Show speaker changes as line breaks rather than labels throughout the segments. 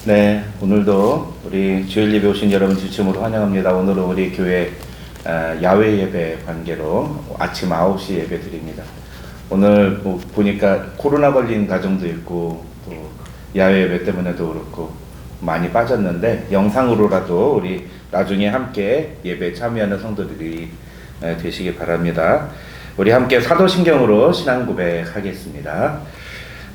네, 오늘도 우리 주일 예배 오신 여러분 진심으로 환영합니다. 오늘은 우리 교회 야외 예배 관계로 아침 9시 예배 드립니다. 오늘 보니까 코로나 걸린 가정도 있고 또 야외 예배 때문에도 그렇고 많이 빠졌는데 영상으로라도 우리 나중에 함께 예배 참여하는 성도들이 되시기 바랍니다. 우리 함께 사도신경으로 신앙 고백하겠습니다.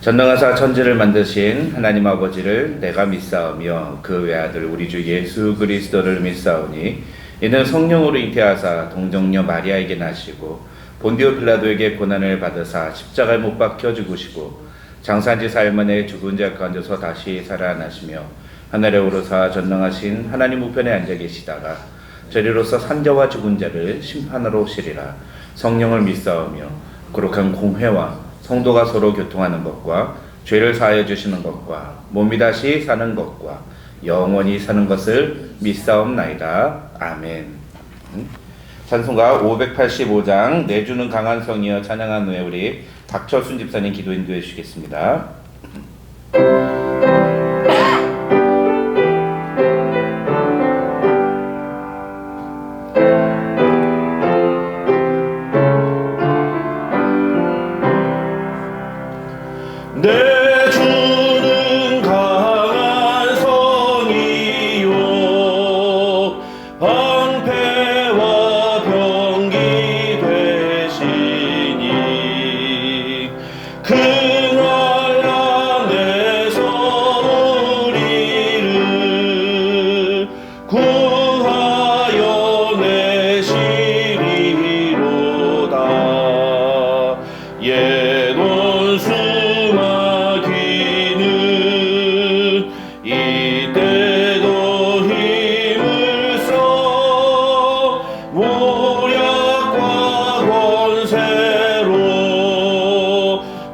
전능하사 천지를 만드신 하나님 아버지를 내가 믿사오며 그 외아들 우리 주 예수 그리스도를 믿사오니 이는 성령으로 잉태하사 동정녀 마리아에게 나시고 본디오 빌라도에게 고난을 받으사 십자가에 못 박혀 죽으시고 장사한 지 사흘 만에 죽은 자 가운데서 다시 살아나시며 하늘에 오르사 전능하신 하나님 우편에 앉아 계시다가 저리로서 산자와 죽은 자를 심판하러 오시리라. 성령을 믿사오며 거룩한 공회와 성도가 서로 교통하는 것과 죄를 사하여 주시는 것과 몸이 다시 사는 것과 영원히 사는 것을 믿사옵나이다. 아멘. 찬송가 585장 내주는 강한 성이여 찬양한 후에 우리 박철순 집사님 기도 인도해 주시겠습니다.
내주는 강한 성이요 방패와 병기 되시니 그날 안에서 우리를 구하여 내시리로다. 이때도 힘을 써 모략과 권세로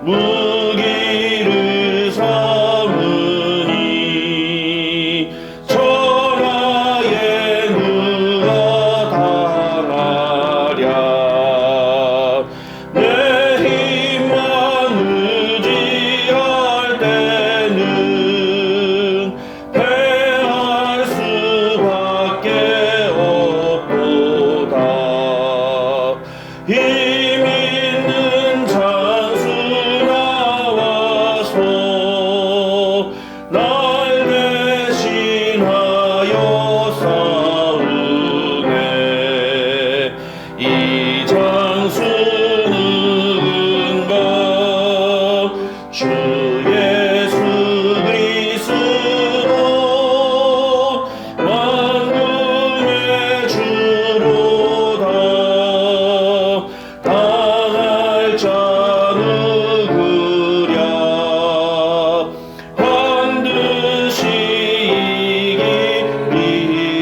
무기를 삼으니 천하에 누가 당하랴. 내 힘만 의지할 때는 패할 수밖에 없도다. 힘 있는 장수 나와서 날 대신하여 싸우네. 이 장수 누군가 주 예수 그리스도 만군의 주로다. 당할 자 누구랴. 반드시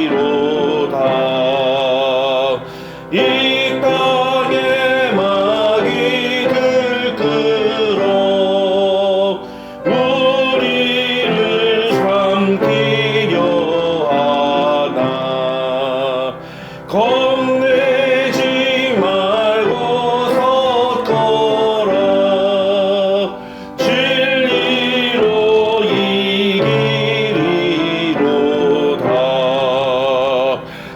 이기리로다. 이 땅에 마귀 들끓어 우리를 삼키려 하나. 겁내지 말고 섰거라. 진리로 이기리로다.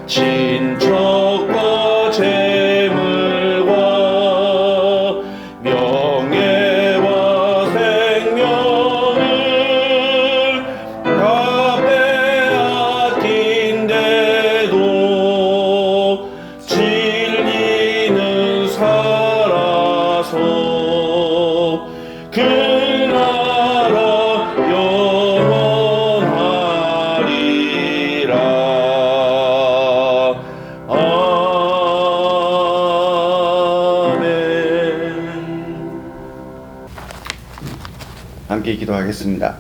친척과 재물과 명예와 생명을 다 빼앗긴데도 진리는 살아서 그 나라 영원하리라. 아멘.
함께 기도하겠습니다.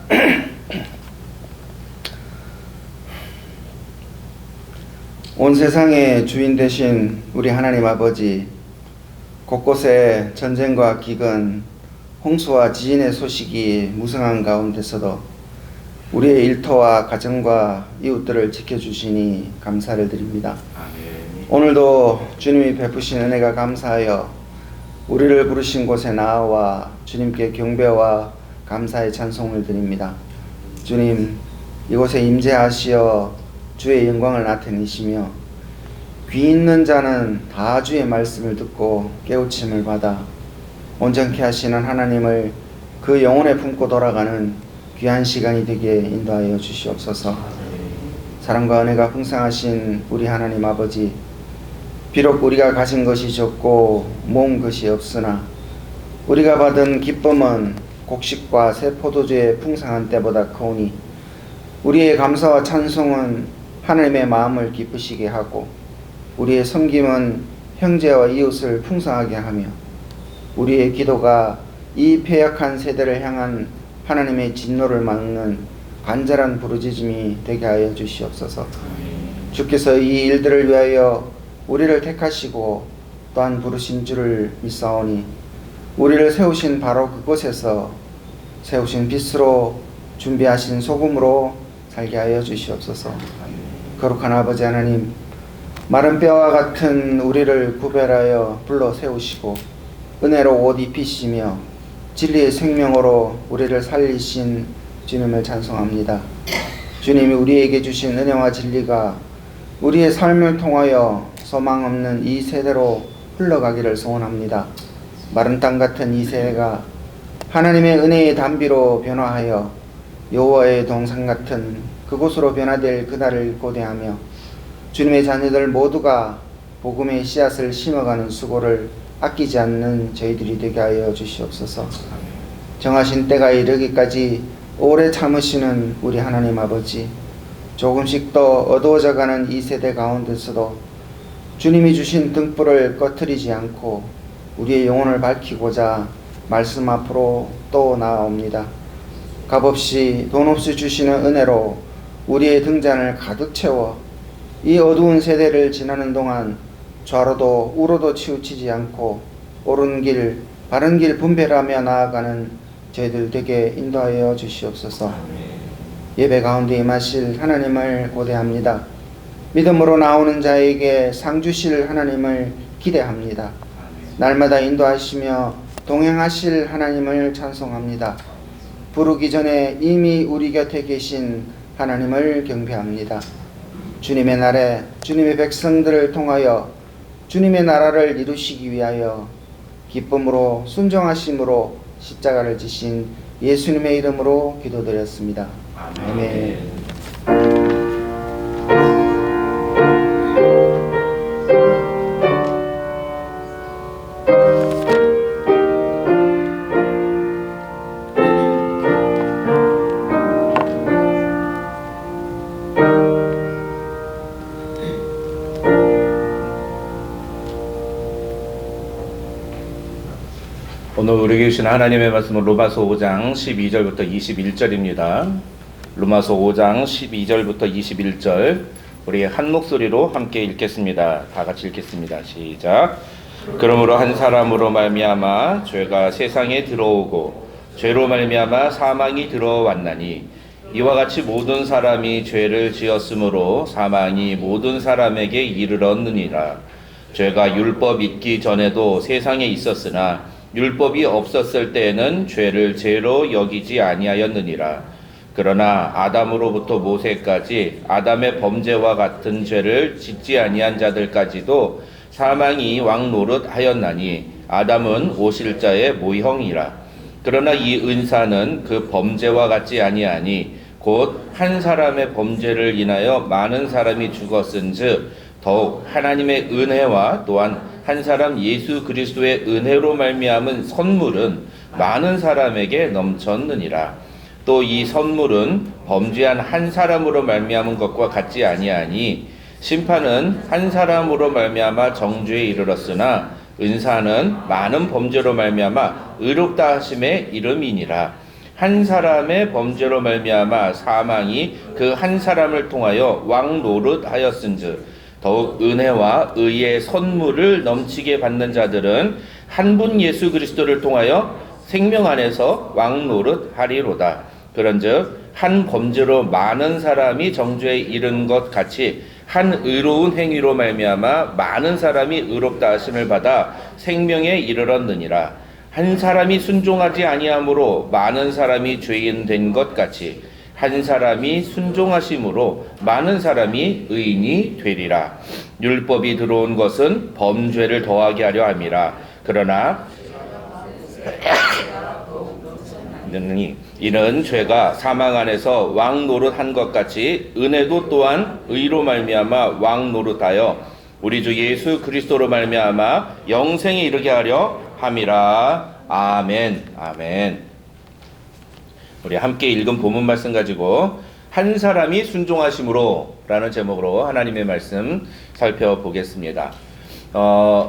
온 세상의 주인 되신 우리 하나님 아버지, 곳곳에 전쟁과 기근, 홍수와 지진의 소식이 무성한 가운데서도 우리의 일터와 가정과 이웃들을 지켜주시니 감사를 드립니다.
아멘.
오늘도 주님이 베푸신 은혜가 감사하여 우리를 부르신 곳에 나와 주님께 경배와 감사의 찬송을 드립니다. 주님, 이곳에 임재하시어 주의 영광을 나타내시며 귀 있는 자는 다 주의 말씀을 듣고 깨우침을 받아 온전케 하시는 하나님을 그 영혼에 품고 돌아가는 귀한 시간이 되게 인도하여 주시옵소서. 사랑과 은혜가 풍성하신 우리 하나님 아버지, 비록 우리가 가진 것이 적고 모은 것이 없으나 우리가 받은 기쁨은 곡식과 새 포도주의 풍성한 때보다 크오니 우리의 감사와 찬송은 하나님의 마음을 기쁘시게 하고 우리의 섬김은 형제와 이웃을 풍성하게 하며 우리의 기도가 이 패역한 세대를 향한 하나님의 진노를 막는 간절한 부르짖음이 되게 하여 주시옵소서. 주께서 이 일들을 위하여 우리를 택하시고 또한 부르신 줄을 믿사오니 우리를 세우신 바로 그곳에서 세우신 빛으로 준비하신 소금으로 살게 하여 주시옵소서. 거룩한 아버지 하나님, 마른 뼈와 같은 우리를 구별하여 불러 세우시고 은혜로 옷 입히시며 진리의 생명으로 우리를 살리신 주님을 찬송합니다. 주님이 우리에게 주신 은혜와 진리가 우리의 삶을 통하여 소망 없는 이 세대로 흘러가기를 소원합니다. 마른 땅 같은 이 세대가 하나님의 은혜의 단비로 변화하여 여호와의 동산 같은 그곳으로 변화될 그날을 고대하며 주님의 자녀들 모두가 복음의 씨앗을 심어가는 수고를 아끼지 않는 저희들이 되게 하여 주시옵소서. 정하신 때가 이르기까지 오래 참으시는 우리 하나님 아버지, 조금씩 더 어두워져가는 이 세대 가운데서도 주님이 주신 등불을 꺼트리지 않고 우리의 영혼을 밝히고자 말씀 앞으로 또 나아옵니다. 값없이 돈 없이 주시는 은혜로 우리의 등잔을 가득 채워 이 어두운 세대를 지나는 동안 좌로도 우로도 치우치지 않고 옳은 길, 바른 길 분별하며 나아가는 저희들 되게 인도하여 주시옵소서. 예배 가운데 임하실 하나님을 고대합니다. 믿음으로 나오는 자에게 상 주실 하나님을 기대합니다. 날마다 인도하시며 동행하실 하나님을 찬송합니다. 부르기 전에 이미 우리 곁에 계신 하나님을 경배합니다. 주님의 날에 주님의 백성들을 통하여 주님의 나라를 이루시기 위하여 기쁨으로 순종하심으로 십자가를 지신 예수님의 이름으로 기도드렸습니다. 아멘.
오늘 우리에게 주신 하나님의 말씀은 로마서 5장 12절부터 21절입니다. 로마서 5장 12절부터 21절 우리 한 목소리로 함께 읽겠습니다. 다 같이 읽겠습니다. 시작. 그러므로 한 사람으로 말미암아 죄가 세상에 들어오고 죄로 말미암아 사망이 들어왔나니 이와 같이 모든 사람이 죄를 지었으므로 사망이 모든 사람에게 이르렀느니라. 죄가 율법 있기 전에도 세상에 있었으나 율법이 없었을 때에는 죄를 죄로 여기지 아니하였느니라. 그러나 아담으로부터 모세까지 아담의 범죄와 같은 죄를 짓지 아니한 자들까지도 사망이 왕노릇하였나니 아담은 오실자의 모형이라. 그러나 이 은사는 그 범죄와 같지 아니하니 곧 한 사람의 범죄를 인하여 많은 사람이 죽었은즉 더욱 하나님의 은혜와 또한 한 사람 예수 그리스도의 은혜로 말미암은 선물은 많은 사람에게 넘쳤느니라. 또 이 선물은 범죄한 한 사람으로 말미암은 것과 같지 아니하니 심판은 한 사람으로 말미암아 정죄에 이르렀으나 은사는 많은 범죄로 말미암아 의롭다 하심의 이름이니라. 한 사람의 범죄로 말미암아 사망이 그 한 사람을 통하여 왕노릇하였은즉 더욱 은혜와 의의 선물을 넘치게 받는 자들은 한 분 예수 그리스도를 통하여 생명 안에서 왕노릇하리로다. 그런즉 한 범죄로 많은 사람이 정죄에 이른 것 같이 한 의로운 행위로 말미암아 많은 사람이 의롭다 하심을 받아 생명에 이르렀느니라. 한 사람이 순종하지 아니함으로 많은 사람이 죄인 된 것 같이 한 사람이 순종하심으로 많은 사람이 의인이 되리라. 율법이 들어온 것은 범죄를 더하게 하려 함이라. 그러나 이는 죄가 사망 안에서 왕 노릇한 것 같이 은혜도 또한 의로 말미암아 왕 노릇하여 우리 주 예수 그리스도로 말미암아 영생에 이르게 하려 함이라. 아멘. 아멘. 우리 함께 읽은 본문 말씀 가지고 한 사람이 순종하심으로 라는 제목으로 하나님의 말씀 살펴보겠습니다.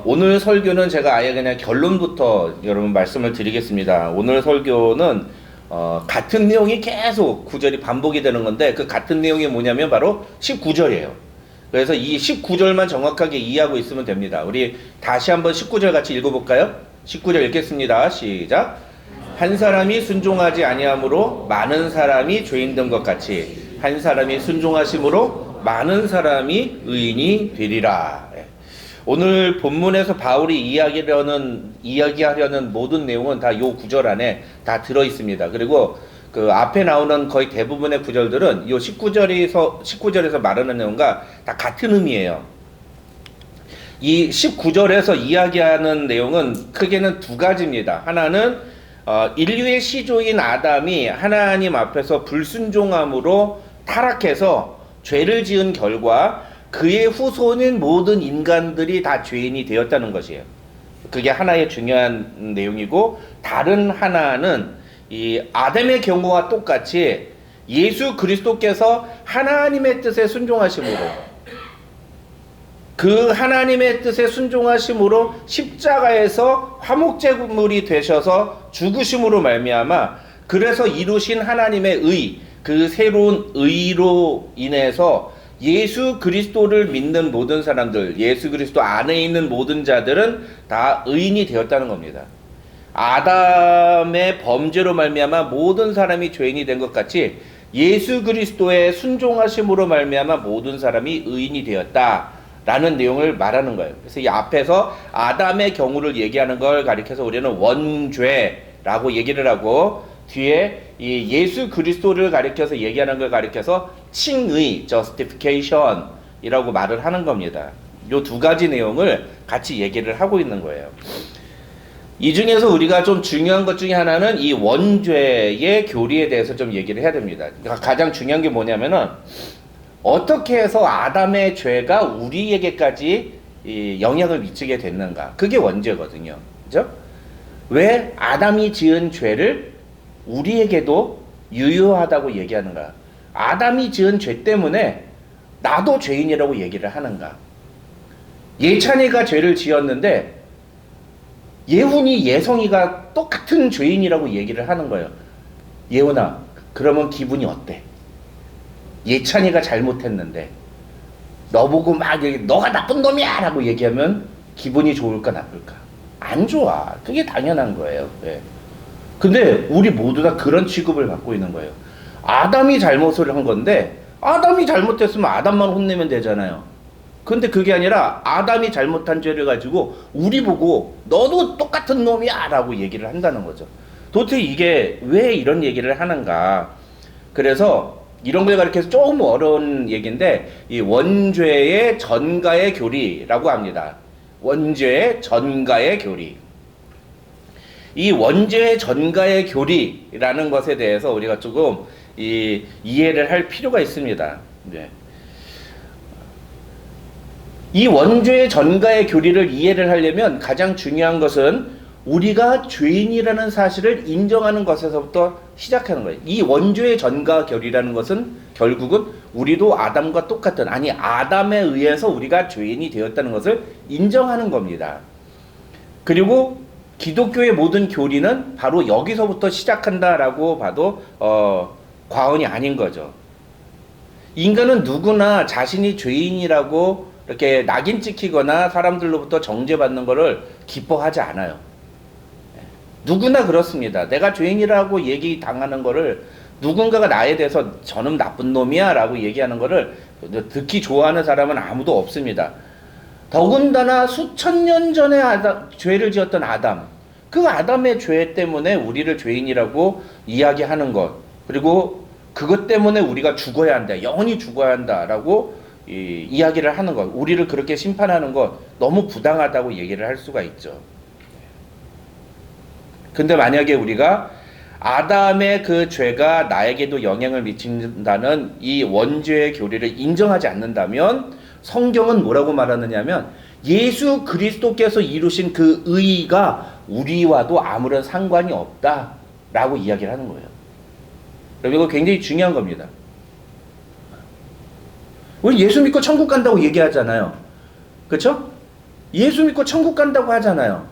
오늘 설교는 제가 아예 그냥 결론부터 여러분 말씀을 드리겠습니다. 오늘 설교는 같은 내용이 계속 구절이 반복이 되는 건데 그 같은 내용이 뭐냐면 바로 19절이에요. 그래서 이 19절만 정확하게 이해하고 있으면 됩니다. 우리 다시 한번 19절 같이 읽어볼까요? 19절 읽겠습니다. 시작. 한 사람이 순종하지 아니함으로 많은 사람이 죄인 된 것 같이 한 사람이 순종하심으로 많은 사람이 의인이 되리라. 오늘 본문에서 바울이 이야기하려는 모든 내용은 다 요 구절 안에 다 들어 있습니다. 그리고 그 앞에 나오는 거의 대부분의 구절들은 요 19절에서 말하는 내용과 다 같은 의미예요. 이 19절에서 이야기하는 내용은 크게는 두 가지입니다. 하나는 인류의 시조인 아담이 하나님 앞에서 불순종함으로 타락해서 죄를 지은 결과 그의 후손인 모든 인간들이 다 죄인이 되었다는 것이에요. 그게 하나의 중요한 내용이고, 다른 하나는 이 아담의 경우와 똑같이 예수 그리스도께서 하나님의 뜻에 순종하심으로, 그 하나님의 뜻에 순종하심으로 십자가에서 화목제물이 되셔서 죽으심으로 말미암아 그래서 이루신 하나님의 의, 그 새로운 의로 인해서 예수 그리스도를 믿는 모든 사람들, 예수 그리스도 안에 있는 모든 자들은 다 의인이 되었다는 겁니다. 아담의 범죄로 말미암아 모든 사람이 죄인이 된 것 같이 예수 그리스도의 순종하심으로 말미암아 모든 사람이 의인이 되었다라는 내용을 말하는 거예요. 그래서 이 앞에서 아담의 경우를 얘기하는 걸 가리켜서 우리는 원죄라고 얘기를 하고, 뒤에 이 예수 그리스도를 가리켜서 얘기하는 걸 가리켜서 칭의, justification 이라고 말을 하는 겁니다. 요 두 가지 내용을 같이 얘기를 하고 있는 거예요. 이 중에서 우리가 좀 중요한 것 중에 하나는 이 원죄의 교리에 대해서 좀 얘기를 해야 됩니다. 그러니까 가장 중요한 게 뭐냐면은 어떻게 해서 아담의 죄가 우리에게까지 이 영향을 미치게 됐는가. 그게 원죄거든요. 그죠? 왜 아담이 지은 죄를 우리에게도 유효하다고 얘기하는가? 아담이 지은 죄 때문에 나도 죄인이라고 얘기를 하는가? 예찬이가 죄를 지었는데 예훈이, 예성이가 똑같은 죄인이라고 얘기를 하는 거예요. 예훈아, 그러면 기분이 어때? 예찬이가 잘못했는데 너보고 막 너가 나쁜 놈이야 라고 얘기하면 기분이 좋을까 나쁠까? 안 좋아. 그게 당연한 거예요. 네. 근데 우리 모두 다 그런 취급을 받고 있는 거예요. 아담이 잘못을 한 건데 아담이 잘못했으면 아담만 혼내면 되잖아요. 근데 그게 아니라 아담이 잘못한 죄를 가지고 우리 보고 너도 똑같은 놈이야 라고 얘기를 한다는 거죠. 도대체 이게 왜 이런 얘기를 하는가? 그래서 이런 걸 가리켜서 조금 어려운 얘기인데 이 원죄의 전가의 교리라고 합니다. 원죄의 전가의 교리. 이 원죄의 전가의 교리라는 것에 대해서 우리가 조금 이해를 할 필요가 있습니다. 네. 이 원죄의 전가의 교리를 이해를 하려면 가장 중요한 것은 우리가 죄인이라는 사실을 인정하는 것에서부터 시작하는 거예요. 이 원죄의 전가 교리라는 것은 결국은 우리도 아담과 똑같은, 아니 아담에 의해서 우리가 죄인이 되었다는 것을 인정하는 겁니다. 그리고 기독교의 모든 교리는 바로 여기서부터 시작한다라고 봐도 과언이 아닌 거죠. 인간은 누구나 자신이 죄인이라고 이렇게 낙인 찍히거나 사람들로부터 정죄받는 것을 기뻐하지 않아요. 누구나 그렇습니다. 내가 죄인이라고 얘기 당하는 거를 누군가가 나에 대해서 저놈 나쁜 놈이야 라고 얘기하는 거를 듣기 좋아하는 사람은 아무도 없습니다. 더군다나 수천 년 전에 죄를 지었던 아담, 그 아담의 죄 때문에 우리를 죄인이라고 이야기하는 것, 그리고 그것 때문에 우리가 죽어야 한다, 영원히 죽어야 한다라고 이야기를 하는 것, 우리를 그렇게 심판하는 것 너무 부당하다고 얘기를 할 수가 있죠. 근데 만약에 우리가 아담의 그 죄가 나에게도 영향을 미친다는 이 원죄의 교리를 인정하지 않는다면 성경은 뭐라고 말하느냐면 예수 그리스도께서 이루신 그 의의가 우리와도 아무런 상관이 없다라고 이야기를 하는 거예요. 여러분, 이거 굉장히 중요한 겁니다. 우리 예수 믿고 천국 간다고 얘기하잖아요. 그렇죠? 예수 믿고 천국 간다고 하잖아요.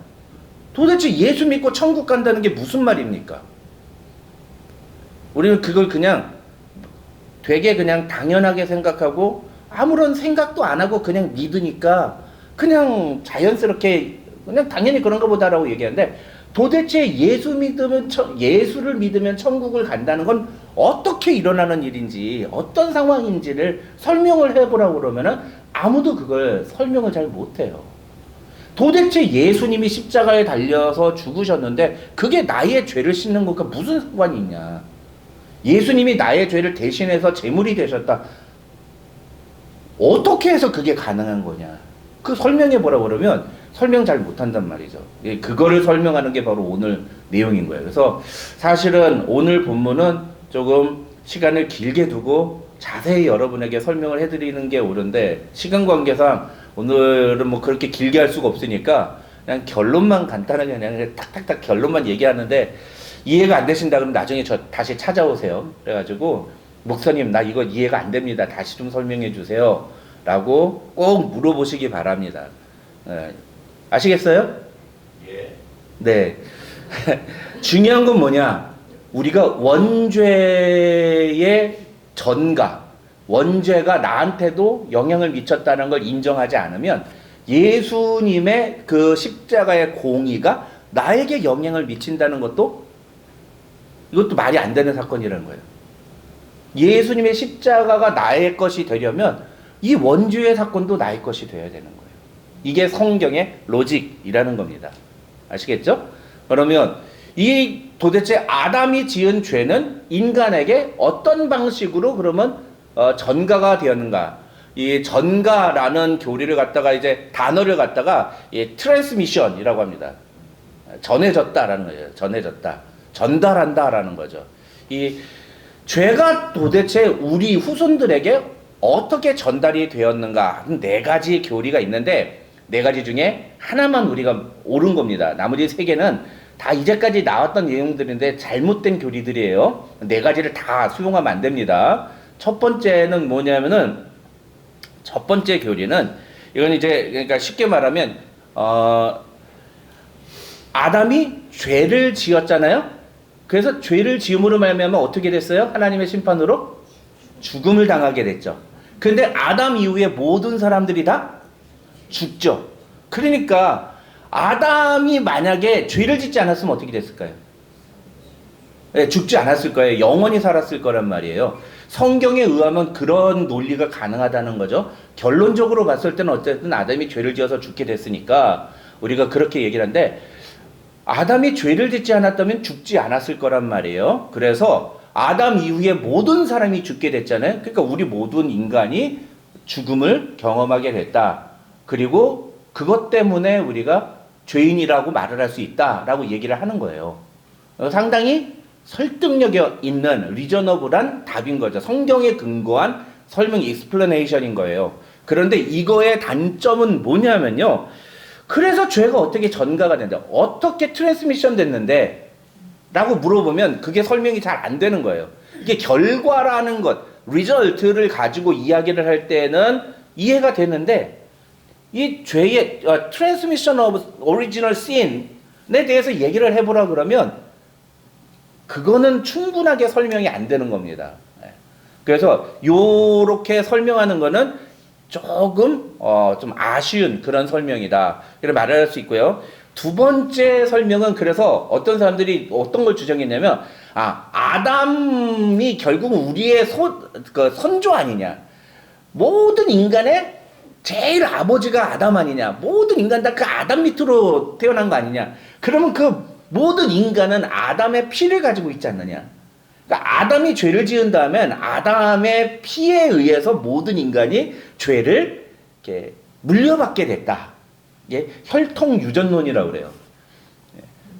도대체 예수 믿고 천국 간다는 게 무슨 말입니까? 우리는 그걸 그냥 되게 그냥 당연하게 생각하고 아무런 생각도 안 하고 그냥 믿으니까 그냥 자연스럽게 그냥 당연히 그런가 보다라고 얘기하는데, 도대체 예수를 믿으면 천국을 간다는 건 어떻게 일어나는 일인지, 어떤 상황인지를 설명을 해보라고 그러면은 아무도 그걸 설명을 잘 못해요. 도대체 예수님이 십자가에 달려서 죽으셨는데 그게 나의 죄를 씻는 것과 무슨 상관이 있냐? 예수님이 나의 죄를 대신해서 제물이 되셨다. 어떻게 해서 그게 가능한 거냐? 그 설명해 보라고 그러면 설명 잘 못한단 말이죠. 그거를 설명하는 게 바로 오늘 내용인 거예요. 그래서 사실은 오늘 본문은 조금 시간을 길게 두고 자세히 여러분에게 설명을 해드리는 게 옳은데, 시간 관계상 오늘은 뭐 그렇게 길게 할 수가 없으니까 그냥 결론만 간단하게 그냥 탁탁탁 결론만 얘기하는데, 이해가 안 되신다 그러면 나중에 저 다시 찾아오세요. 그래가지고 목사님 나 이거 이해가 안 됩니다, 다시 좀 설명해 주세요 라고 꼭 물어보시기 바랍니다. 아시겠어요?
예.
네. 중요한 건 뭐냐? 우리가 원죄의 전가, 원죄가 나한테도 영향을 미쳤다는 걸 인정하지 않으면 예수님의 그 십자가의 공의가 나에게 영향을 미친다는 것도, 이것도 말이 안 되는 사건이라는 거예요. 예수님의 십자가가 나의 것이 되려면 이 원죄의 사건도 나의 것이 되어야 되는 거예요. 이게 성경의 로직이라는 겁니다. 아시겠죠? 그러면 이 도대체 아담이 지은 죄는 인간에게 어떤 방식으로 그러면 전가가 되었는가? 이 전가라는 교리를 갖다가 이제 단어를 갖다가 트랜스미션이라고 합니다. 전해졌다라는 거예요. 전해졌다. 전달한다라는 거죠. 이 죄가 도대체 우리 후손들에게 어떻게 전달이 되었는가? 네 가지 교리가 있는데 네 가지 중에 하나만 우리가 옳은 겁니다. 나머지 세 개는 다 이제까지 나왔던 내용들인데 잘못된 교리들이에요. 네 가지를 다 수용하면 안 됩니다. 첫 번째는 뭐냐면은, 첫 번째 교리는 이건 이제 그러니까 쉽게 말하면 아담이 죄를 지었잖아요. 그래서 죄를 지음으로 말미암아 어떻게 됐어요? 하나님의 심판으로 죽음을 당하게 됐죠. 근데 아담 이후에 모든 사람들이 다 죽죠. 그러니까 아담이 만약에 죄를 짓지 않았으면 어떻게 됐을까요? 네, 죽지 않았을 거예요. 영원히 살았을 거란 말이에요. 성경에 의하면 그런 논리가 가능하다는 거죠. 결론적으로 봤을 때는 어쨌든 아담이 죄를 지어서 죽게 됐으니까 우리가 그렇게 얘기를 하는데, 아담이 죄를 짓지 않았다면 죽지 않았을 거란 말이에요. 그래서 아담 이후에 모든 사람이 죽게 됐잖아요. 그러니까 우리 모든 인간이 죽음을 경험하게 됐다. 그리고 그것 때문에 우리가 죄인이라고 말을 할 수 있다라고 얘기를 하는 거예요. 상당히 설득력이 있는 리저너블한 답인 거죠. 성경에 근거한 설명, 익스플레네이션인 거예요. 그런데 이거의 단점은 뭐냐면요, 그래서 죄가 어떻게 전가가 된다, 어떻게 트랜스미션 됐는데 라고 물어보면 그게 설명이 잘 안 되는 거예요. 이게 결과라는 것, 리절트를 가지고 이야기를 할 때는 이해가 되는데, 이 죄의 트랜스미션 오브 오리지널 신에 대해서 얘기를 해보라 그러면 그거는 충분하게 설명이 안 되는 겁니다. 그래서 요렇게 설명하는 거는 조금 좀 아쉬운 그런 설명이다, 이렇게 말할 수 있고요. 두 번째 설명은, 그래서 어떤 사람들이 어떤 걸 주장했냐면, 아담이 결국은 우리의 선조 아니냐, 모든 인간의 제일 아버지가 아담 아니냐, 모든 인간 다 그 아담 밑으로 태어난 거 아니냐, 그러면 그 모든 인간은 아담의 피를 가지고 있지 않느냐, 그러니까 아담이 죄를 지은 다음엔 아담의 피에 의해서 모든 인간이 죄를 이렇게 물려받게 됐다. 이게 혈통 유전론이라고 그래요.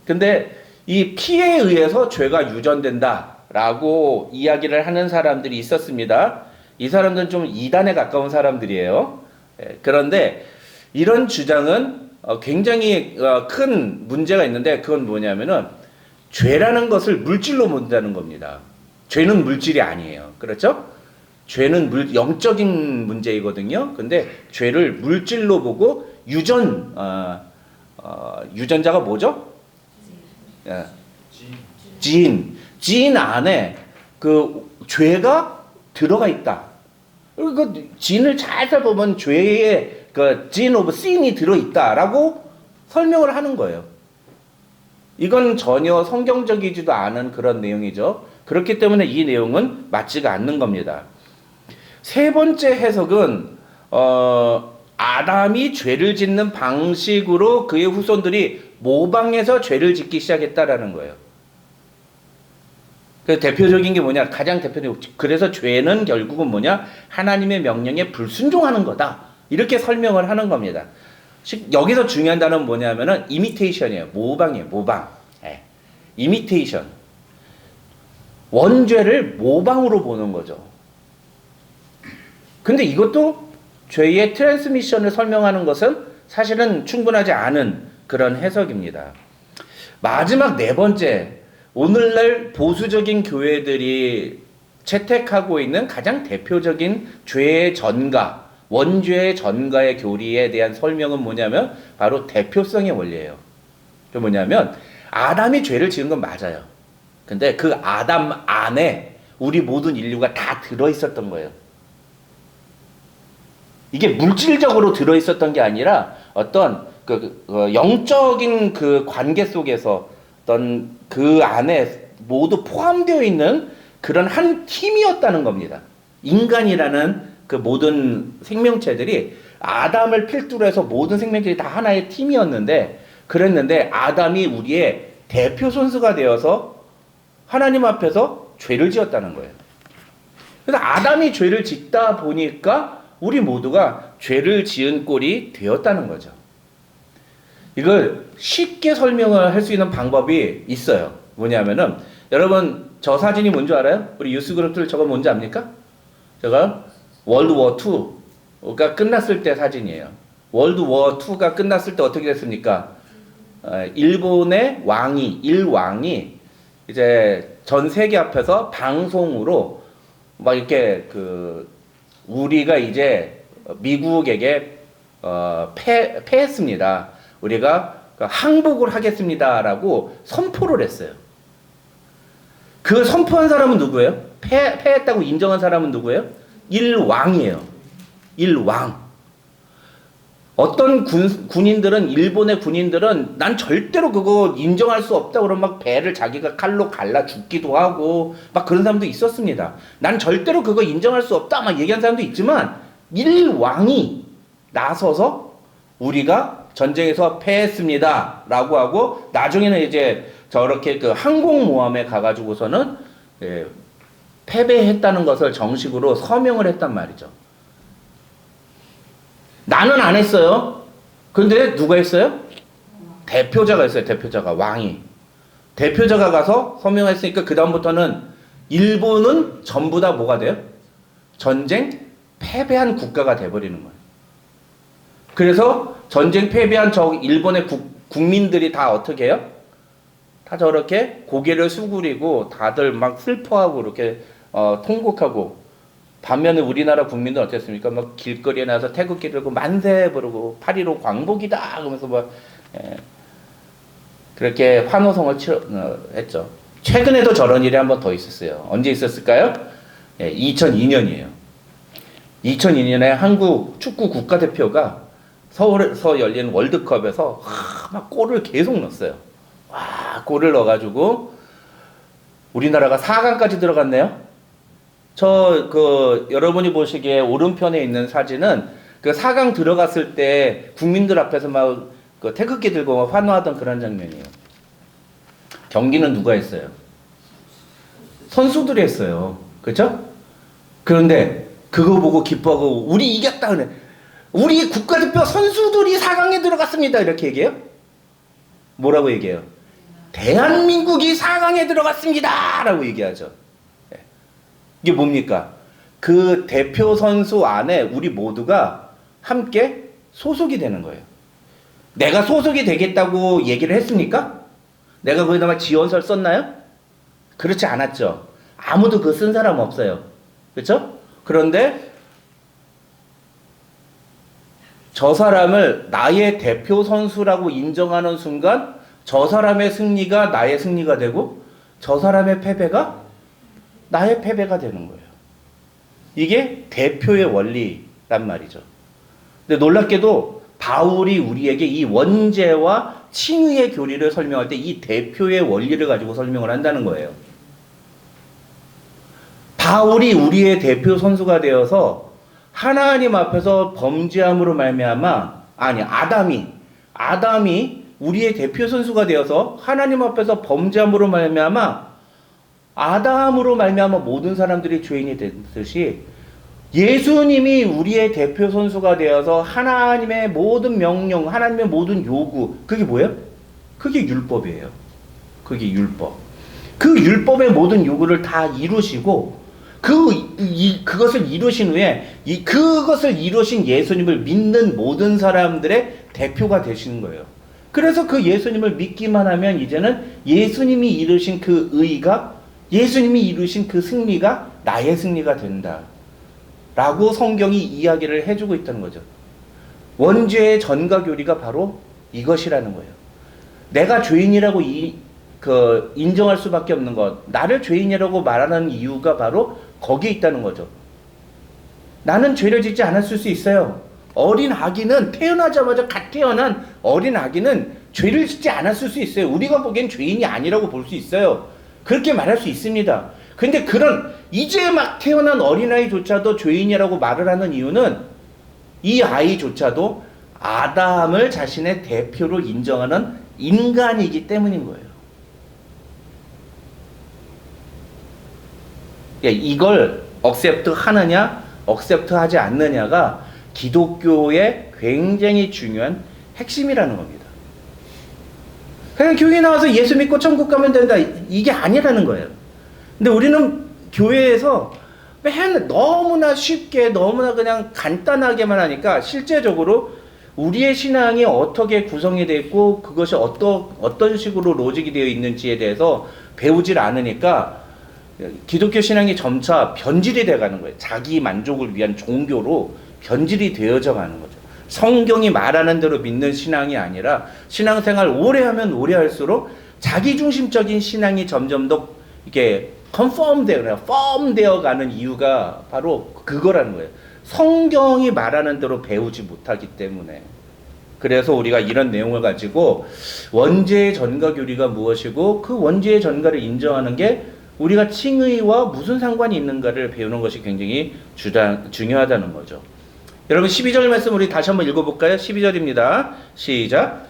근데 이 피에 의해서 죄가 유전된다라고 이야기를 하는 사람들이 있었습니다. 이 사람들은 좀 이단에 가까운 사람들이에요. 그런데 이런 주장은 굉장히 큰 문제가 있는데, 그건 뭐냐면은 죄라는 것을 물질로 본다는 겁니다. 죄는 물질이 아니에요. 그렇죠? 죄는 영적인 문제이거든요. 근데 죄를 물질로 보고 유전자가 뭐죠? 진 안에 그 죄가 들어가 있다. 그리고 그 진을 잘 살펴보면 죄의 그 진 오브 신이 들어 있다라고 설명을 하는 거예요. 이건 전혀 성경적이지도 않은 그런 내용이죠. 그렇기 때문에 이 내용은 맞지가 않는 겁니다. 세 번째 해석은 아담이 죄를 짓는 방식으로 그의 후손들이 모방해서 죄를 짓기 시작했다라는 거예요. 그 대표적인 게 뭐냐? 가장 대표적인, 그래서 죄는 결국은 뭐냐? 하나님의 명령에 불순종하는 거다. 이렇게 설명을 하는 겁니다. 여기서 중요한 단어는 뭐냐면은 이미테이션이에요. 모방이에요. 모방. 이미테이션. 원죄를 모방으로 보는 거죠. 근데 이것도 죄의 트랜스미션을 설명하는 것은 사실은 충분하지 않은 그런 해석입니다. 마지막 네 번째, 오늘날 보수적인 교회들이 채택하고 있는 가장 대표적인 죄의 전가, 원죄의 전가의 교리에 대한 설명은 뭐냐면 바로 대표성의 원리예요. 그 뭐냐면 아담이 죄를 지은 건 맞아요. 근데 그 아담 안에 우리 모든 인류가 다 들어있었던 거예요. 이게 물질적으로 들어있었던 게 아니라 어떤 영적인 그 관계 속에서 어떤 그 안에 모두 포함되어 있는 그런 한 팀이었다는 겁니다. 인간이라는 그 모든 생명체들이 아담을 필두로 해서 모든 생명체들이 다 하나의 팀이었는데, 그랬는데 아담이 우리의 대표 선수가 되어서 하나님 앞에서 죄를 지었다는 거예요. 그래서 아담이 죄를 짓다 보니까 우리 모두가 죄를 지은 꼴이 되었다는 거죠. 이걸 쉽게 설명을 할 수 있는 방법이 있어요. 뭐냐면은, 여러분 저 사진이 뭔지 알아요? 우리 유스그룹들 저거 뭔지 압니까? 제가 월드워 2가 끝났을 때 사진이에요. 월드워 2가 끝났을 때 어떻게 됐습니까? 일본의 일왕이 이제 전 세계 앞에서 방송으로 막 이렇게 우리가 이제 미국에게 패했습니다. 우리가 항복을 하겠습니다라고 선포를 했어요. 그 선포한 사람은 누구예요? 패했다고 인정한 사람은 누구예요? 일왕이에요. 일왕. 어떤 군인들은, 일본의 군인들은 난 절대로 그거 인정할 수 없다 그러면 막 배를 자기가 칼로 갈라 죽기도 하고 막 그런 사람도 있었습니다. 난 절대로 그거 인정할 수 없다 막 얘기한 사람도 있지만, 일왕이 나서서 우리가 전쟁에서 패했습니다 라고 하고, 나중에는 이제 저렇게 그 항공모함에 가가지고서는 패배했다는 것을 정식으로 서명을 했단 말이죠. 나는 안 했어요. 그런데 누가 했어요? 대표자가 했어요. 대표자가, 왕이. 대표자가 가서 서명했으니까 그 다음부터는 일본은 전부 다 뭐가 돼요? 전쟁 패배한 국가가 돼버리는 거예요. 그래서 전쟁 패배한 저 일본의 국민들이 다 어떻게 해요? 다 저렇게 고개를 수그리고 다들 막 슬퍼하고 이렇게 통곡하고, 반면에 우리나라 국민들은 어땠습니까? 막 길거리에 나와서 태극기 들고 만세 부르고 8.15 광복이다 그러면서 막 그렇게 환호성을 했죠. 최근에도 저런 일이 한 번 더 있었어요. 언제 있었을까요? 2002년이에요. 2002년에 한국 축구 국가대표가 서울에서 열린 월드컵에서 막 골을 계속 넣었어요. 와, 골을 넣어가지고 우리나라가 4강까지 들어갔네요. 여러분이 보시기에 오른편에 있는 사진은 그 4강 들어갔을 때 국민들 앞에서 막 그 태극기 들고 환호하던 그런 장면이에요. 경기는 누가 했어요? 선수들이 했어요. 그렇죠? 그런데 그거 보고 기뻐하고 우리 이겼다 그래. 우리 국가대표 선수들이 4강에 들어갔습니다. 이렇게 얘기해요? 뭐라고 얘기해요? 대한민국이 4강에 들어갔습니다. 라고 얘기하죠. 이게 뭡니까? 그 대표 선수 안에 우리 모두가 함께 소속이 되는 거예요. 내가 소속이 되겠다고 얘기를 했습니까? 내가 거기다가 지원서를 썼나요? 그렇지 않았죠. 아무도 그거 쓴 사람 없어요. 그렇죠? 그런데 저 사람을 나의 대표 선수라고 인정하는 순간 저 사람의 승리가 나의 승리가 되고 저 사람의 패배가 나의 패배가 되는 거예요. 이게 대표의 원리란 말이죠. 근데 놀랍게도 바울이 우리에게 이 원죄와 칭의의 교리를 설명할 때 이 대표의 원리를 가지고 설명을 한다는 거예요. 바울이 우리의 대표 선수가 되어서 하나님 앞에서 범죄함으로 말미암아 아담이 우리의 대표 선수가 되어서 하나님 앞에서 범죄함으로 말미암아 아담으로 말미암아 모든 사람들이 죄인이 됐듯이 예수님이 우리의 대표 선수가 되어서 하나님의 모든 명령, 하나님의 모든 요구, 그게 뭐예요? 그게 율법이에요. 그게 율법. 그 율법의 모든 요구를 다 이루시고 그것을 이루신 후에 그것을 이루신 예수님을 믿는 모든 사람들의 대표가 되시는 거예요. 그래서 그 예수님을 믿기만 하면 이제는 예수님이 이루신 그 의가 예수님이 이루신 그 승리가 나의 승리가 된다. 라고 성경이 이야기를 해주고 있다는 거죠. 원죄의 전가 교리가 바로 이것이라는 거예요. 내가 죄인이라고 인정할 수밖에 없는 것, 나를 죄인이라고 말하는 이유가 바로 거기에 있다는 거죠. 나는 죄를 짓지 않았을 수 있어요. 어린 아기는 태어나자마자 갓 태어난 어린 아기는 죄를 짓지 않았을 수 있어요. 우리가 보기엔 죄인이 아니라고 볼 수 있어요. 그렇게 말할 수 있습니다. 근데 그런 이제 막 태어난 어린아이조차도 죄인이라고 말을 하는 이유는 이 아이조차도 아담을 자신의 대표로 인정하는 인간이기 때문인 거예요. 이걸 억셉트 하느냐 억셉트 하지 않느냐가 기독교의 굉장히 중요한 핵심이라는 겁니다. 그냥 교회 나와서 예수 믿고 천국 가면 된다 이게 아니라는 거예요. 근데 우리는 교회에서 맨 너무나 쉽게 너무나 그냥 간단하게만 하니까 실제적으로 우리의 신앙이 어떻게 구성이 되어 있고 그것이 어떤 식으로 로직이 되어 있는지에 대해서 배우질 않으니까 기독교 신앙이 점차 변질이 돼가는 거예요. 자기 만족을 위한 종교로 변질이 되어져 가는 거죠. 성경이 말하는 대로 믿는 신앙이 아니라 신앙생활 오래 하면 오래 할수록 자기중심적인 신앙이 점점 더 이렇게 펌되어 가는 이유가 바로 그거라는 거예요. 성경이 말하는 대로 배우지 못하기 때문에. 그래서 우리가 이런 내용을 가지고 원죄의 전가 교리가 무엇이고 그 원죄의 전가를 인정하는 게 우리가 칭의와 무슨 상관이 있는가를 배우는 것이 굉장히 중요하다는 거죠. 여러분 12절 말씀 우리 다시 한번 읽어볼까요? 12절입니다. 시작.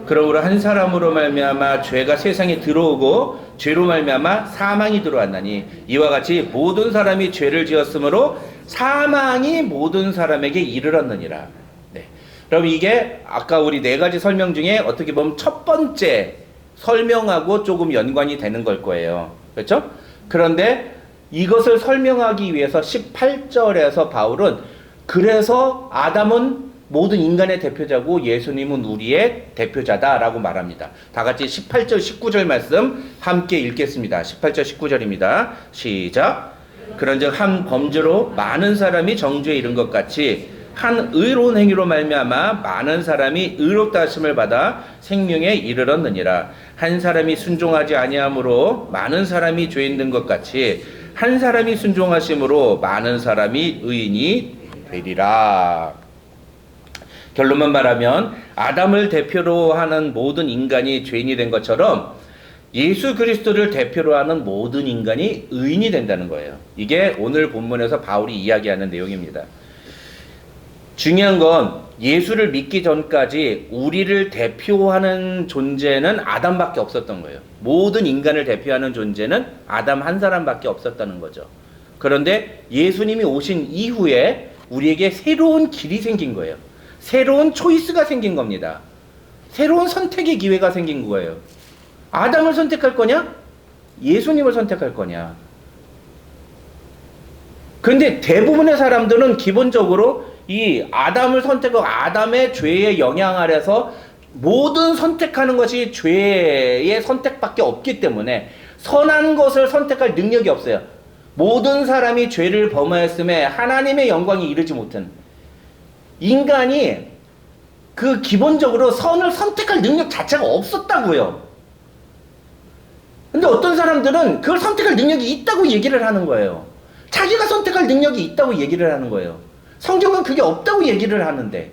그러므로 한 사람으로 말미암아 죄가 세상에 들어오고 죄로 말미암아 사망이 들어왔나니 이와 같이 모든 사람이 죄를 지었으므로 사망이 모든 사람에게 이르렀느니라. 네. 여러분 이게 아까 우리 네 가지 설명 중에 어떻게 보면 첫 번째 설명하고 조금 연관이 되는 걸 거예요. 그렇죠? 그런데 이것을 설명하기 위해서 18절에서 바울은 그래서 아담은 모든 인간의 대표자고 예수님은 우리의 대표자다라고 말합니다. 다 같이 18절 19절 말씀 함께 읽겠습니다. 18절 19절입니다. 시작. 그런즉 한 범죄로 많은 사람이 정죄에 이른 것 같이 한 의로운 행위로 말미암아 많은 사람이 의롭다 하심을 받아 생명에 이르렀느니라. 한 사람이 순종하지 아니함으로 많은 사람이 죄인 된 것 같이 한 사람이 순종하심으로 많은 사람이 의인이 되리라. 결론만 말하면 아담을 대표로 하는 모든 인간이 죄인이 된 것처럼 예수 그리스도를 대표로 하는 모든 인간이 의인이 된다는 거예요. 이게 오늘 본문에서 바울이 이야기하는 내용입니다. 중요한 건 예수를 믿기 전까지 우리를 대표하는 존재는 아담밖에 없었던 거예요. 모든 인간을 대표하는 존재는 아담 한 사람밖에 없었다는 거죠. 그런데 예수님이 오신 이후에 우리에게 새로운 길이 생긴 거예요. 새로운 초이스가 생긴 겁니다. 새로운 선택의 기회가 생긴 거예요. 아담을 선택할 거냐? 예수님을 선택할 거냐? 근데 대부분의 사람들은 기본적으로 이 아담을 선택하고 아담의 죄의 영향 아래서 모든 선택하는 것이 죄의 선택밖에 없기 때문에 선한 것을 선택할 능력이 없어요. 모든 사람이 죄를 범하였음에 하나님의 영광에 이르지 못한 인간이 그 기본적으로 선을 선택할 능력 자체가 없었다고요. 근데 어떤 사람들은 그걸 선택할 능력이 있다고 얘기를 하는 거예요. 자기가 선택할 능력이 있다고 얘기를 하는 거예요. 성경은 그게 없다고 얘기를 하는데.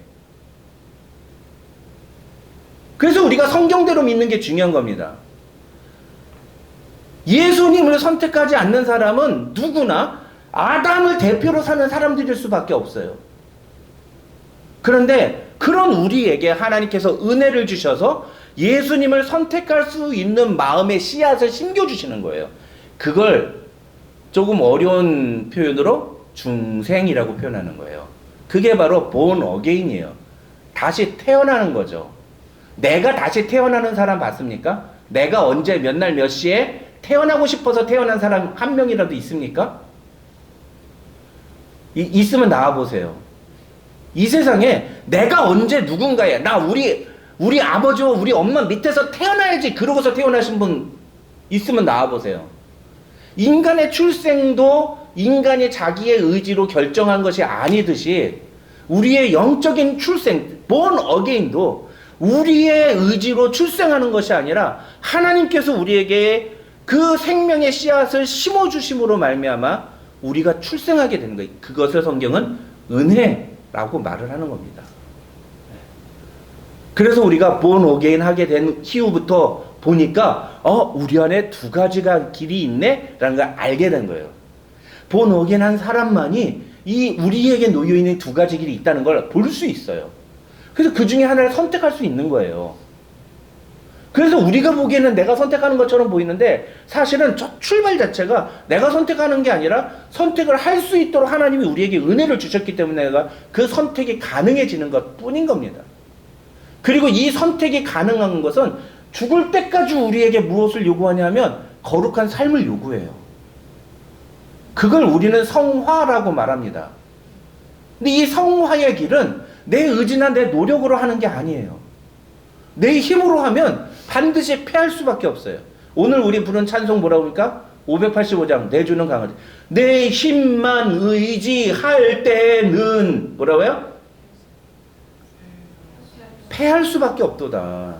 그래서 우리가 성경대로 믿는 게 중요한 겁니다. 예수님을 선택하지 않는 사람은 누구나 아담을 대표로 사는 사람들일 수밖에 없어요. 그런데 그런 우리에게 하나님께서 은혜를 주셔서 예수님을 선택할 수 있는 마음의 씨앗을 심겨주시는 거예요. 그걸 조금 어려운 표현으로 중생이라고 표현하는 거예요. 그게 바로 born again이에요. 다시 태어나는 거죠. 내가 다시 태어나는 사람 봤습니까? 내가 언제 몇 날 몇 시에 태어나고 싶어서 태어난 사람 한 명이라도 있습니까? 있으면 나와보세요. 이 세상에 내가 언제 누군가야, 나 우리 아버지와 우리 엄마 밑에서 태어나야지 그러고서 태어나신 분 있으면 나와보세요. 인간의 출생도 인간이 자기의 의지로 결정한 것이 아니듯이 우리의 영적인 출생, born again도 우리의 의지로 출생하는 것이 아니라 하나님께서 우리에게 그 생명의 씨앗을 심어주심으로 말미암아 우리가 출생하게 되는 거예요. 그것을 성경은 은혜라고 말을 하는 겁니다. 그래서 우리가 born again 하게 된 이후부터 보니까 우리 안에 두 가지가 길이 있네 라는 걸 알게 된 거예요. born again 한 사람만이 이 우리에게 놓여있는 두 가지 길이 있다는 걸 볼 수 있어요. 그래서 그 중에 하나를 선택할 수 있는 거예요. 그래서 우리가 보기에는 내가 선택하는 것처럼 보이는데 사실은 저 출발 자체가 내가 선택하는 게 아니라 선택을 할 수 있도록 하나님이 우리에게 은혜를 주셨기 때문에 내가 그 선택이 가능해지는 것 뿐인 겁니다. 그리고 이 선택이 가능한 것은 죽을 때까지 우리에게 무엇을 요구하냐면 거룩한 삶을 요구해요. 그걸 우리는 성화라고 말합니다. 근데 이 성화의 길은 내 의지나 내 노력으로 하는 게 아니에요. 내 힘으로 하면 반드시 패할 수밖에 없어요. 오늘 우리 부른 찬송 뭐라고 그럴까? 585장 내주는 강아지. 내 힘만 의지할 때는 뭐라고요? 패할 수밖에 없도다.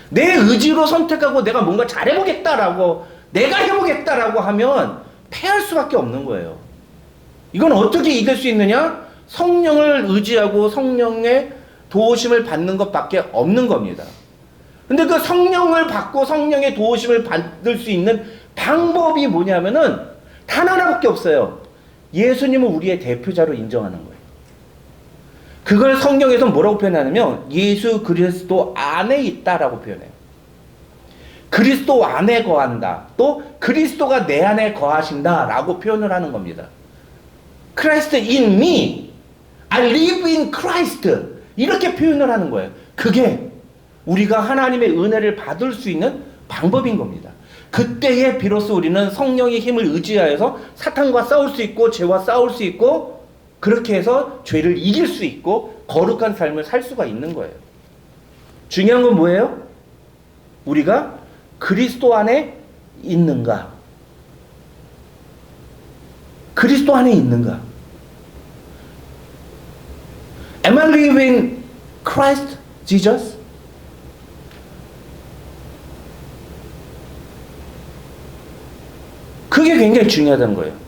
내 의지로 선택하고 내가 뭔가 잘해보겠다라고 내가 해보겠다라고 하면 패할 수밖에 없는 거예요. 이건 어떻게 이길 수 있느냐? 성령을 의지하고 성령의 도우심을 받는 것밖에 없는 겁니다. 근데 그 성령을 받고 성령의 도우심을 받을 수 있는 방법이 뭐냐면은 단 하나밖에 없어요. 예수님을 우리의 대표자로 인정하는 거예요. 그걸 성경에서 뭐라고 표현하냐면 예수 그리스도 안에 있다라고 표현해요. 그리스도 안에 거한다. 또 그리스도가 내 안에 거하신다라고 표현을 하는 겁니다. Christ in me. I live in Christ. 이렇게 표현을 하는 거예요. 그게 우리가 하나님의 은혜를 받을 수 있는 방법인 겁니다. 그때에 비로소 우리는 성령의 힘을 의지하여서 사탄과 싸울 수 있고 죄와 싸울 수 있고 그렇게 해서 죄를 이길 수 있고 거룩한 삶을 살 수가 있는 거예요. 중요한 건 뭐예요? 우리가 그리스도 안에 있는가? 그리스도 안에 있는가? Am I living Christ Jesus? 그게 굉장히 중요하다는 거예요.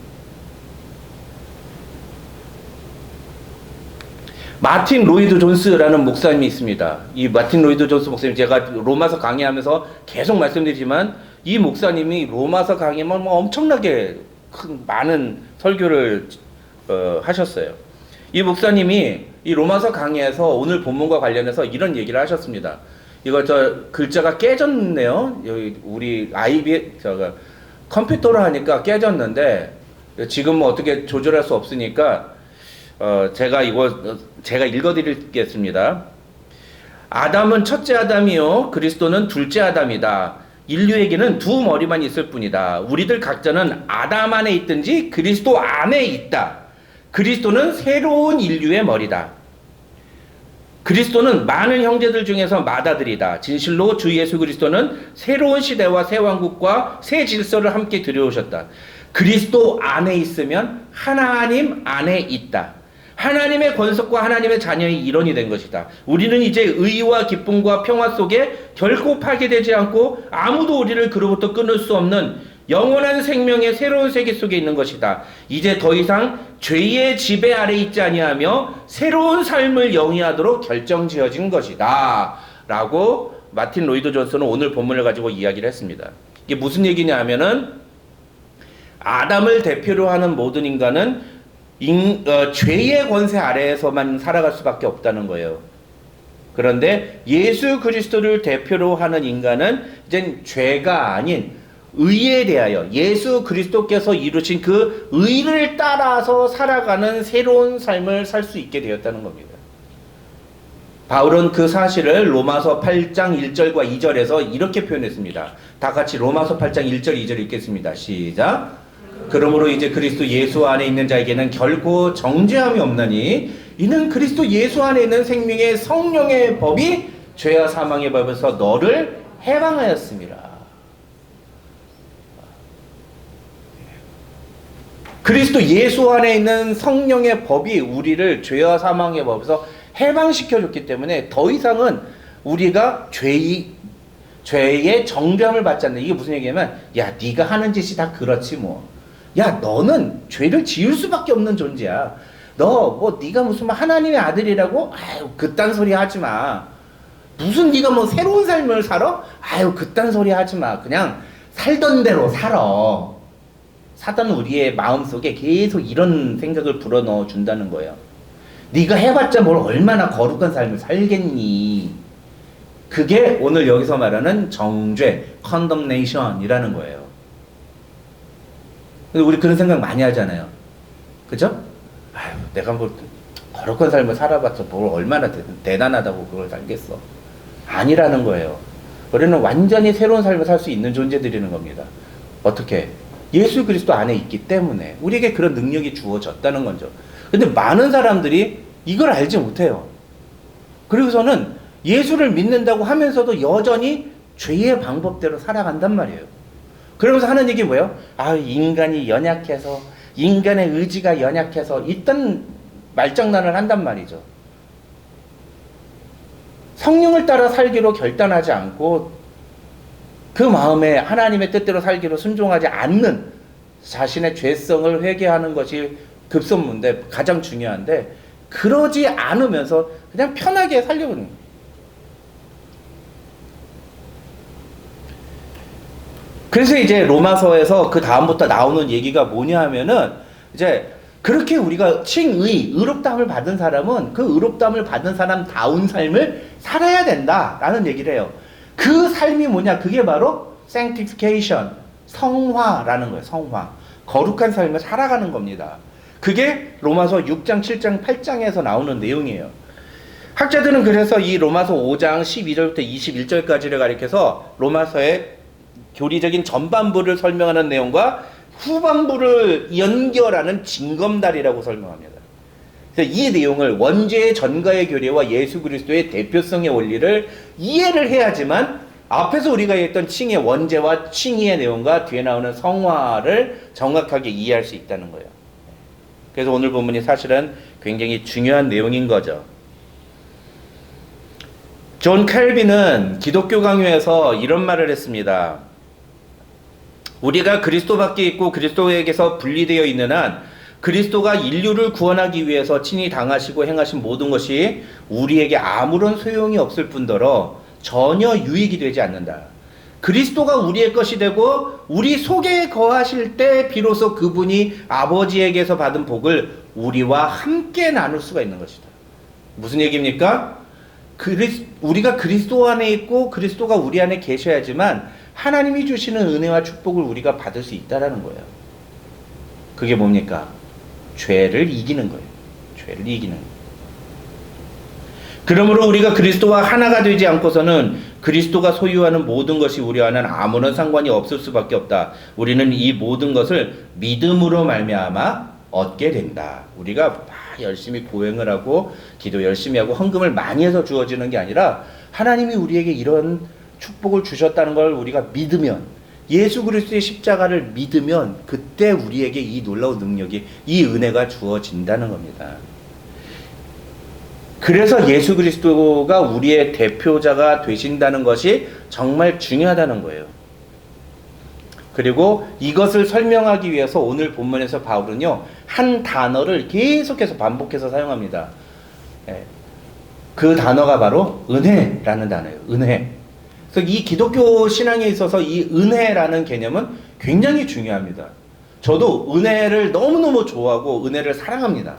마틴 로이드 존스라는 목사님이 있습니다. 이 마틴 로이드 존스 목사님, 제가 로마서 강의하면서 계속 말씀드리지만 이 목사님이 로마서 강의만 엄청나게 큰 많은 설교를 하셨어요. 이 목사님이 이 로마서 강의에서 오늘 본문과 관련해서 이런 얘기를 하셨습니다. 이거 글자가 깨졌네요. 여기 우리 컴퓨터로 하니까 깨졌는데 지금 뭐 어떻게 조절할 수 없으니까 제가 읽어드리겠습니다. 아담은 첫째 아담이요 그리스도는 둘째 아담이다. 인류에게는 두 머리만 있을 뿐이다. 우리들 각자는 아담 안에 있든지 그리스도 안에 있다. 그리스도는 새로운 인류의 머리다. 그리스도는 많은 형제들 중에서 맏아들이다. 진실로 주 예수 그리스도는 새로운 시대와 새 왕국과 새 질서를 함께 들여오셨다. 그리스도 안에 있으면 하나님 안에 있다. 하나님의 권속과 하나님의 자녀의 일원이 된 것이다. 우리는 이제 의와 기쁨과 평화 속에 결코 파괴되지 않고 아무도 우리를 그로부터 끊을 수 없는 영원한 생명의 새로운 세계 속에 있는 것이다. 이제 더 이상 죄의 지배 아래 있지 아니하며 새로운 삶을 영위하도록 결정지어진 것이다. 라고 마틴 로이드 존슨은 오늘 본문을 가지고 이야기를 했습니다. 이게 무슨 얘기냐 하면은 아담을 대표로 하는 모든 인간은 죄의 권세 아래에서만 살아갈 수밖에 없다는 거예요. 그런데 예수 그리스도를 대표로 하는 인간은 이제 죄가 아닌 의에 대하여 예수 그리스도께서 이루신 그 의를 따라서 살아가는 새로운 삶을 살 수 있게 되었다는 겁니다. 바울은 그 사실을 로마서 8장 1절과 2절에서 이렇게 표현했습니다. 다 같이 로마서 8장 1절 2절 읽겠습니다. 시작. 그러므로 이제 그리스도 예수 안에 있는 자에게는 결코 정죄함이 없나니 이는 그리스도 예수 안에 있는 생명의 성령의 법이 죄와 사망의 법에서 너를 해방하였습니다. 그리스도 예수 안에 있는 성령의 법이 우리를 죄와 사망의 법에서 해방시켜줬기 때문에 더 이상은 우리가 죄의 정죄함을 받지 않는. 이게 무슨 얘기냐면 야 네가 하는 짓이 다 그렇지 뭐. 야 너는 죄를 지을 수밖에 없는 존재야. 너 뭐 네가 무슨 하나님의 아들이라고? 아유 그딴 소리 하지 마. 무슨 네가 뭐 새로운 삶을 살아? 아유 그딴 소리 하지 마. 그냥 살던 대로 살아. 사단은 우리의 마음속에 계속 이런 생각을 불어넣어 준다는 거예요. 네가 해봤자 뭘 얼마나 거룩한 삶을 살겠니? 그게 오늘 여기서 말하는 정죄, condemnation이라는 거예요. 근데 우리 그런 생각 많이 하잖아요. 그죠? 아유, 내가 뭐 거룩한 삶을 살아봤자 뭘 얼마나 대단하다고 그걸 살겠어. 아니라는 거예요. 우리는 완전히 새로운 삶을 살 수 있는 존재들이는 겁니다. 어떻게? 예수 그리스도 안에 있기 때문에 우리에게 그런 능력이 주어졌다는 거죠. 근데 많은 사람들이 이걸 알지 못해요. 그리고서는 예수를 믿는다고 하면서도 여전히 죄의 방법대로 살아간단 말이에요. 그러면서 하는 얘기 뭐예요? 아, 인간이 연약해서, 인간의 의지가 연약해서 이딴 말장난을 한단 말이죠. 성령을 따라 살기로 결단하지 않고 그 마음에 하나님의 뜻대로 살기로 순종하지 않는 자신의 죄성을 회개하는 것이 급선무인데 가장 중요한데 그러지 않으면서 그냥 편하게 살려고 하는 거예요. 그래서 이제 로마서에서 그 다음부터 나오는 얘기가 뭐냐 하면은 이제 그렇게 우리가 의롭다함을 받은 사람은 그 의롭다함을 받은 사람다운 삶을 살아야 된다라는 얘기를 해요. 그 삶이 뭐냐? 그게 바로 sanctification, 성화라는 거예요. 성화. 거룩한 삶을 살아가는 겁니다. 그게 로마서 6장, 7장, 8장에서 나오는 내용이에요. 학자들은 그래서 이 로마서 5장 12절부터 21절까지를 가리켜서 로마서의 교리적인 전반부를 설명하는 내용과 후반부를 연결하는 징검다리라고 설명합니다. 그래서 이 내용을 원죄의 전가의 교례와 예수 그리스도의 대표성의 원리를 이해를 해야지만 앞에서 우리가 했던 칭의 원죄와 칭의의 내용과 뒤에 나오는 성화를 정확하게 이해할 수 있다는 거예요. 그래서 오늘 본문이 사실은 굉장히 중요한 내용인 거죠. 존 칼빈은 기독교 강요에서 이런 말을 했습니다. 우리가 그리스도 밖에 있고 그리스도에게서 분리되어 있는 한 그리스도가 인류를 구원하기 위해서 친히 당하시고 행하신 모든 것이 우리에게 아무런 소용이 없을 뿐더러 전혀 유익이 되지 않는다. 그리스도가 우리의 것이 되고 우리 속에 거하실 때 비로소 그분이 아버지에게서 받은 복을 우리와 함께 나눌 수가 있는 것이다. 무슨 얘기입니까? 우리가 그리스도 안에 있고 그리스도가 우리 안에 계셔야지만 하나님이 주시는 은혜와 축복을 우리가 받을 수 있다라는 거예요. 그게 뭡니까? 죄를 이기는 거예요. 죄를 이기는 거예요. 그러므로 우리가 그리스도와 하나가 되지 않고서는 그리스도가 소유하는 모든 것이 우리와는 아무런 상관이 없을 수밖에 없다. 우리는 이 모든 것을 믿음으로 말미암아 얻게 된다. 우리가 막 열심히 고행을 하고 기도 열심히 하고 헌금을 많이 해서 주어지는 게 아니라 하나님이 우리에게 이런 축복을 주셨다는 걸 우리가 믿으면, 예수 그리스도의 십자가를 믿으면 그때 우리에게 이 놀라운 능력이, 이 은혜가 주어진다는 겁니다. 그래서 예수 그리스도가 우리의 대표자가 되신다는 것이 정말 중요하다는 거예요. 그리고 이것을 설명하기 위해서 오늘 본문에서 바울은요, 한 단어를 계속해서 반복해서 사용합니다. 그 단어가 바로 은혜라는 단어예요. 은혜. 그래서 이 기독교 신앙에 있어서 이 은혜라는 개념은 굉장히 중요합니다. 저도 은혜를 너무너무 좋아하고 은혜를 사랑합니다.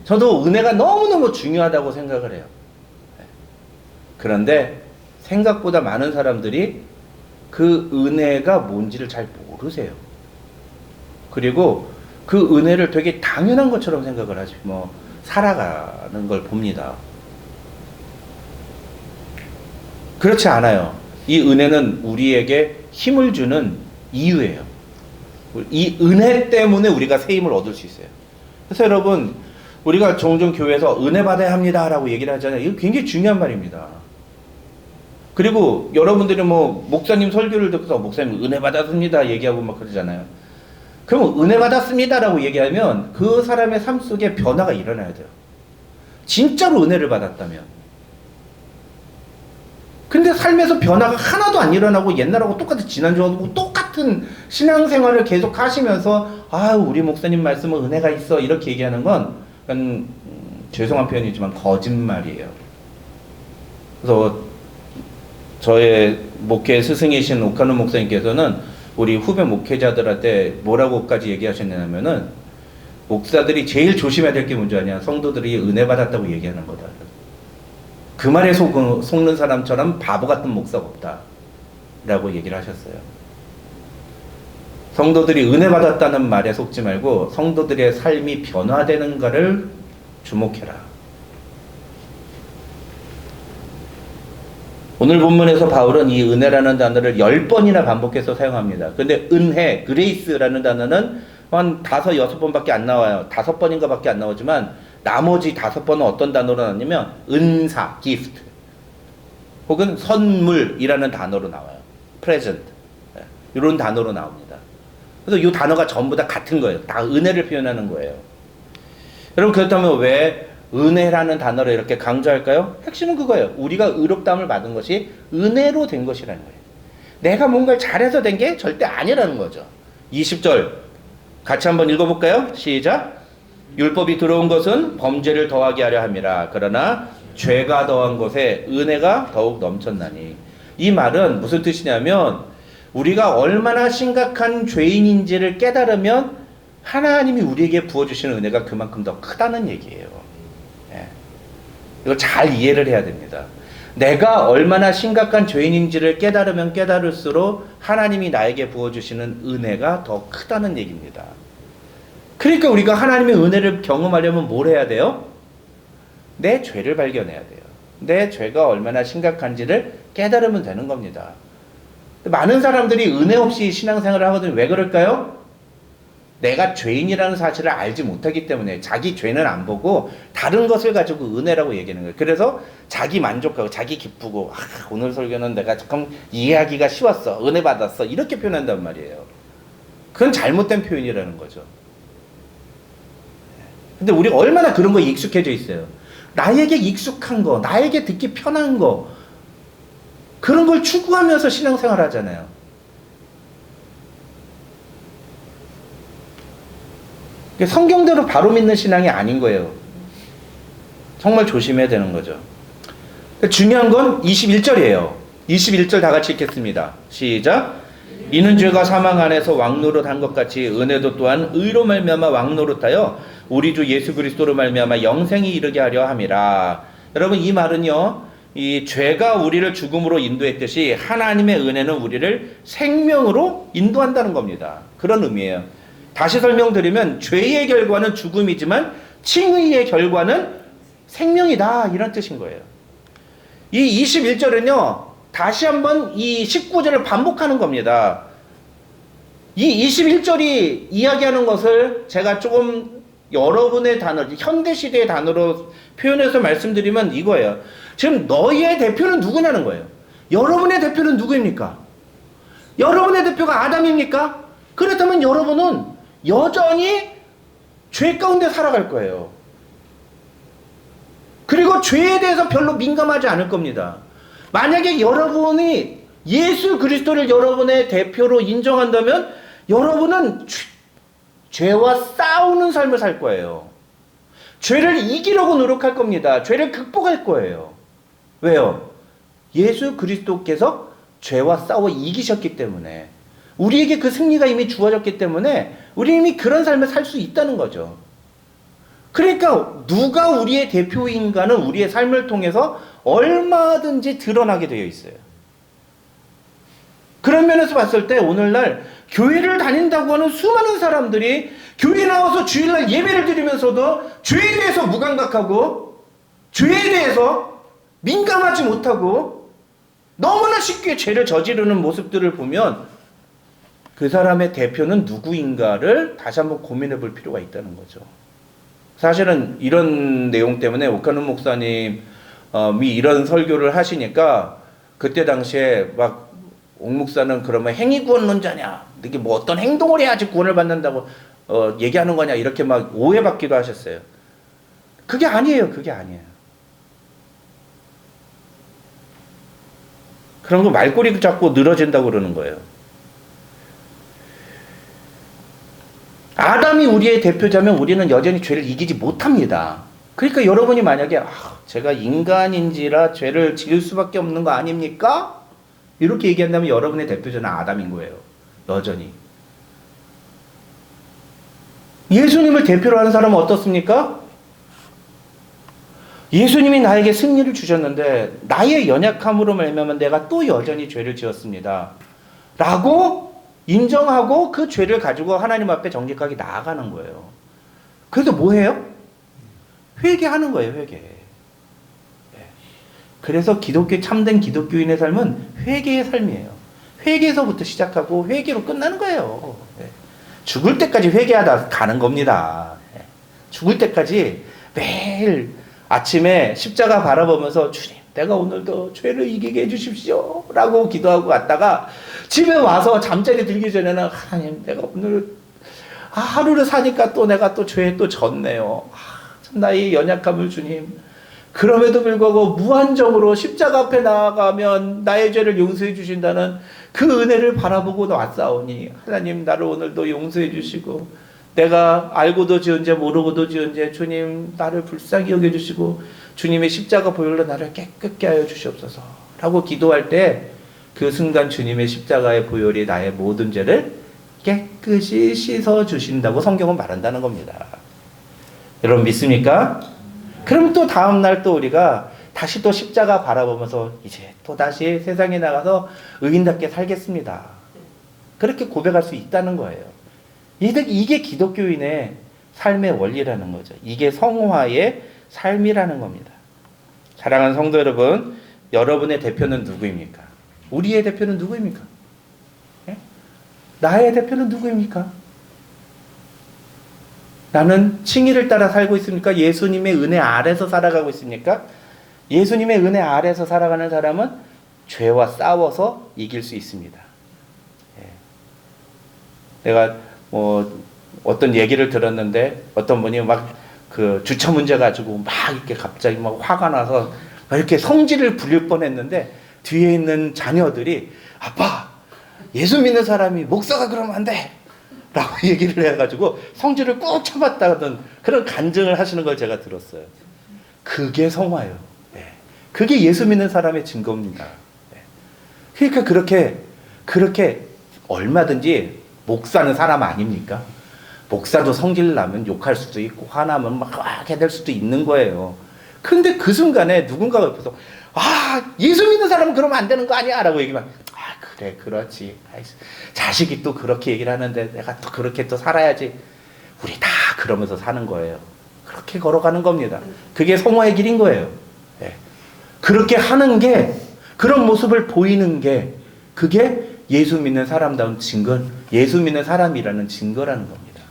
저도 은혜가 너무너무 중요하다고 생각을 해요. 그런데 생각보다 많은 사람들이 그 은혜가 뭔지를 잘 모르세요. 그리고 그 은혜를 되게 당연한 것처럼 생각을 하지, 살아가는 걸 봅니다. 그렇지 않아요. 이 은혜는 우리에게 힘을 주는 이유예요. 이 은혜 때문에 우리가 새 힘을 얻을 수 있어요. 그래서 여러분, 우리가 종종 교회에서 은혜 받아야 합니다 라고 얘기를 하잖아요. 이거 굉장히 중요한 말입니다. 그리고 여러분들이 목사님 설교를 듣고서 목사님 은혜 받았습니다 얘기하고 막 그러잖아요. 그럼 은혜 받았습니다 라고 얘기하면 그 사람의 삶 속에 변화가 일어나야 돼요. 진짜로 은혜를 받았다면. 근데 삶에서 변화가 하나도 안 일어나고 옛날하고 똑같은, 지난주하고 똑같은 신앙생활을 계속 하시면서 우리 목사님 말씀은 은혜가 있어 이렇게 얘기하는 건 약간 죄송한 표현이지만 거짓말이에요. 그래서 저의 목회 스승이신 오카노 목사님께서는 우리 후배 목회자들한테 뭐라고까지 얘기하셨냐면은, 목사들이 제일 조심해야 될 게 뭔지 아냐? 성도들이 은혜 받았다고 얘기하는 거다. 그 말에 속는 사람처럼 바보 같은 목사가 없다 라고 얘기를 하셨어요. 성도들이 은혜 받았다는 말에 속지 말고 성도들의 삶이 변화되는 것을 주목해라. 오늘 본문에서 바울은 이 은혜라는 단어를 10번이나 반복해서 사용합니다. 근데 은혜, 그레이스라는 단어는 한 5, 6번밖에 안 나와요. 5번인가 밖에 안 나오지만 나머지 5번은 어떤 단어로 나왔냐면 은사, gift, 혹은 선물이라는 단어로 나와요. present, 이런 단어로 나옵니다. 그래서 이 단어가 전부 다 같은 거예요. 다 은혜를 표현하는 거예요. 여러분, 그렇다면 왜 은혜라는 단어를 이렇게 강조할까요? 핵심은 그거예요. 우리가 의롭다함을 받은 것이 은혜로 된 것이라는 거예요. 내가 뭔가를 잘해서 된 게 절대 아니라는 거죠. 20절 같이 한번 읽어볼까요? 시작. 율법이 들어온 것은 범죄를 더하게 하려 함이라. 그러나 죄가 더한 것에 은혜가 더욱 넘쳤나니. 이 말은 무슨 뜻이냐면, 우리가 얼마나 심각한 죄인인지를 깨달으면 하나님이 우리에게 부어주시는 은혜가 그만큼 더 크다는 얘기예요. 이걸 잘 이해를 해야 됩니다. 내가 얼마나 심각한 죄인인지를 깨달으면 깨달을수록 하나님이 나에게 부어주시는 은혜가 더 크다는 얘기입니다. 그러니까 우리가 하나님의 은혜를 경험하려면 뭘 해야 돼요? 내 죄를 발견해야 돼요. 내 죄가 얼마나 심각한지를 깨달으면 되는 겁니다. 많은 사람들이 은혜 없이 신앙생활을 하거든요. 왜 그럴까요? 내가 죄인이라는 사실을 알지 못하기 때문에 자기 죄는 안 보고 다른 것을 가지고 은혜라고 얘기하는 거예요. 그래서 자기 만족하고 자기 기쁘고 오늘 설교는 내가 조금 이해하기가 쉬웠어, 은혜 받았어, 이렇게 표현한단 말이에요. 그건 잘못된 표현이라는 거죠. 근데 우리가 얼마나 그런 거에 익숙해져 있어요. 나에게 익숙한 거, 나에게 듣기 편한 거, 그런 걸 추구하면서 신앙생활 하잖아요. 성경대로 바로 믿는 신앙이 아닌 거예요. 정말 조심해야 되는 거죠. 중요한 건 21절이에요. 21절 다 같이 읽겠습니다. 시작. 이는 죄가 사망 안에서 왕노릇 한 것 같이 은혜도 또한 의로 말미암아 왕노릇하여 우리 주 예수 그리스도로 말미암아 영생이 이르게 하려 함이라. 여러분, 이 말은요, 이 죄가 우리를 죽음으로 인도했듯이 하나님의 은혜는 우리를 생명으로 인도한다는 겁니다. 그런 의미예요. 다시 설명드리면 죄의 결과는 죽음이지만 칭의의 결과는 생명이다, 이런 뜻인 거예요. 이 21절은요 다시 한번 이 19절을 반복하는 겁니다. 이 21절이 이야기하는 것을 제가 조금 여러분의 단어, 현대시대의 단어로 표현해서 말씀드리면 이거예요. 지금 너희의 대표는 누구냐는 거예요. 여러분의 대표는 누구입니까? 여러분의 대표가 아담입니까? 그렇다면 여러분은 여전히 죄 가운데 살아갈 거예요. 그리고 죄에 대해서 별로 민감하지 않을 겁니다. 만약에 여러분이 예수 그리스도를 여러분의 대표로 인정한다면 여러분은 죄와 싸우는 삶을 살 거예요. 죄를 이기려고 노력할 겁니다. 죄를 극복할 거예요. 왜요? 예수 그리스도께서 죄와 싸워 이기셨기 때문에, 우리에게 그 승리가 이미 주어졌기 때문에 우리 이미 그런 삶을 살 수 있다는 거죠. 그러니까 누가 우리의 대표인가는 우리의 삶을 통해서 얼마든지 드러나게 되어 있어요. 그런 면에서 봤을 때 오늘날 교회를 다닌다고 하는 수많은 사람들이 교회 나와서 주일날 예배를 드리면서도 죄에 대해서 무감각하고 죄에 대해서 민감하지 못하고 너무나 쉽게 죄를 저지르는 모습들을 보면 그 사람의 대표는 누구인가를 다시 한번 고민해 볼 필요가 있다는 거죠. 사실은 이런 내용 때문에 옥하는 목사님이 이런 설교를 하시니까 그때 당시에 막 옥 목사는 그러면 행위구원론자냐, 이게 뭐 어떤 행동을 해야지 구원을 받는다고 얘기하는 거냐, 이렇게 막 오해받기도 하셨어요. 그게 아니에요. 그게 아니에요. 그런 거 말꼬리 잡고 늘어진다고 그러는 거예요. 아담이 우리의 대표자면 우리는 여전히 죄를 이기지 못합니다. 그러니까 여러분이 만약에 제가 인간인지라 죄를 지을 수밖에 없는 거 아닙니까? 이렇게 얘기한다면 여러분의 대표자는 아담인 거예요. 여전히. 예수님을 대표로 하는 사람은 어떻습니까? 예수님이 나에게 승리를 주셨는데 나의 연약함으로 말미암아 내가 또 여전히 죄를 지었습니다. 라고 인정하고 그 죄를 가지고 하나님 앞에 정직하게 나아가는 거예요. 그래서 뭐 해요? 회개하는 거예요. 회개. 그래서 참된 기독교인의 삶은 회개의 삶이에요. 회개에서부터 시작하고 회개로 끝나는 거예요. 죽을 때까지 회개하다 가는 겁니다. 죽을 때까지 매일 아침에 십자가 바라보면서 주님, 내가 오늘도 죄를 이기게 해주십시오 라고 기도하고 갔다가 집에 와서 잠자리 들기 전에는 하나님, 내가 오늘 하루를 사니까 또 내가 또 죄에 또 졌네요. 참 나의 연약함을 주님, 그럼에도 불구하고 무한정으로 십자가 앞에 나아가면 나의 죄를 용서해 주신다는 그 은혜를 바라보고 왔사오니 하나님, 나를 오늘도 용서해 주시고 내가 알고도 지은 죄 모르고도 지은 죄 주님 나를 불쌍히 여겨주시고 주님의 십자가 보혈로 나를 깨끗게 하여 주시옵소서 라고 기도할 때 그 순간 주님의 십자가의 보혈이 나의 모든 죄를 깨끗이 씻어주신다고 성경은 말한다는 겁니다. 여러분 믿습니까? 그럼 또 다음날 또 우리가 다시 또 십자가 바라보면서 이제 또 다시 세상에 나가서 의인답게 살겠습니다. 그렇게 고백할 수 있다는 거예요. 이게 기독교인의 삶의 원리라는 거죠. 이게 성화의 삶이라는 겁니다. 사랑하는 성도 여러분, 여러분의 대표는 누구입니까? 우리의 대표는 누구입니까? 예? 나의 대표는 누구입니까? 나는 칭의를 따라 살고 있습니까? 예수님의 은혜 아래서 살아가고 있습니까? 예수님의 은혜 아래서 살아가는 사람은 죄와 싸워서 이길 수 있습니다. 예. 내가 어떤 얘기를 들었는데 어떤 분이 막 그 주차 문제 가지고 막 이렇게 갑자기 막 화가 나서 막 이렇게 성질을 부릴 뻔했는데 뒤에 있는 자녀들이 아빠, 예수 믿는 사람이 목사가 그러면 안 돼! 라고 얘기를 해가지고 성질을 꾹 참았다던 그런 간증을 하시는 걸 제가 들었어요. 그게 성화예요. 네. 그게 예수 믿는 사람의 증거입니다. 네. 그러니까 그렇게 얼마든지 목사는 사람 아닙니까? 목사도 성질 나면 욕할 수도 있고 화나면 막 해댈 수도 있는 거예요. 근데 그 순간에 누군가가 옆에서 예수 믿는 사람은 그러면 안 되는 거 아니야? 라고 얘기하면 그래 그렇지. 자식이 또 그렇게 얘기를 하는데 내가 또 그렇게 또 살아야지. 우리 다 그러면서 사는 거예요. 그렇게 걸어가는 겁니다. 그게 성화의 길인 거예요. 네. 그렇게 하는 게, 그런 모습을 보이는 게, 그게 예수 믿는 사람다운 증거, 예수 믿는 사람이라는 증거라는 겁니다.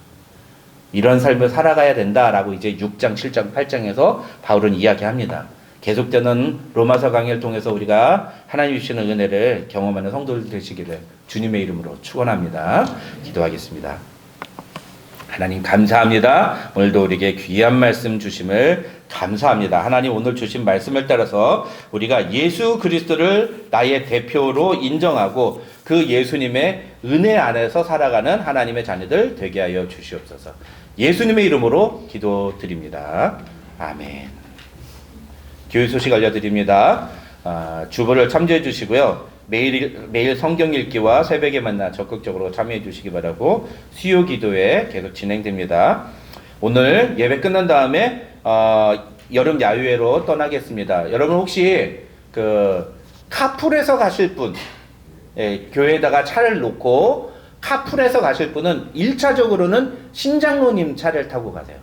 이런 삶을 살아가야 된다라고 이제 6장, 7장, 8장에서 바울은 이야기합니다. 계속되는 로마서 강의를 통해서 우리가 하나님 주시는 은혜를 경험하는 성도들 되시기를 주님의 이름으로 축원합니다. 기도하겠습니다. 하나님 감사합니다. 오늘도 우리에게 귀한 말씀 주심을 감사합니다. 하나님 오늘 주신 말씀을 따라서 우리가 예수 그리스도를 나의 대표로 인정하고 그 예수님의 은혜 안에서 살아가는 하나님의 자녀들 되게 하여 주시옵소서. 예수님의 이름으로 기도드립니다. 아멘. 교회 소식 알려드립니다. 주보를 참조해 주시고요. 매일 성경 읽기와 새벽에 만나 적극적으로 참여해 주시기 바라고 수요 기도회 계속 진행됩니다. 오늘 예배 끝난 다음에 여름 야유회로 떠나겠습니다. 여러분 혹시 카풀해서 가실 분, 교회에다가 차를 놓고 카풀해서 가실 분은 1차적으로는 신장로님 차를 타고 가세요.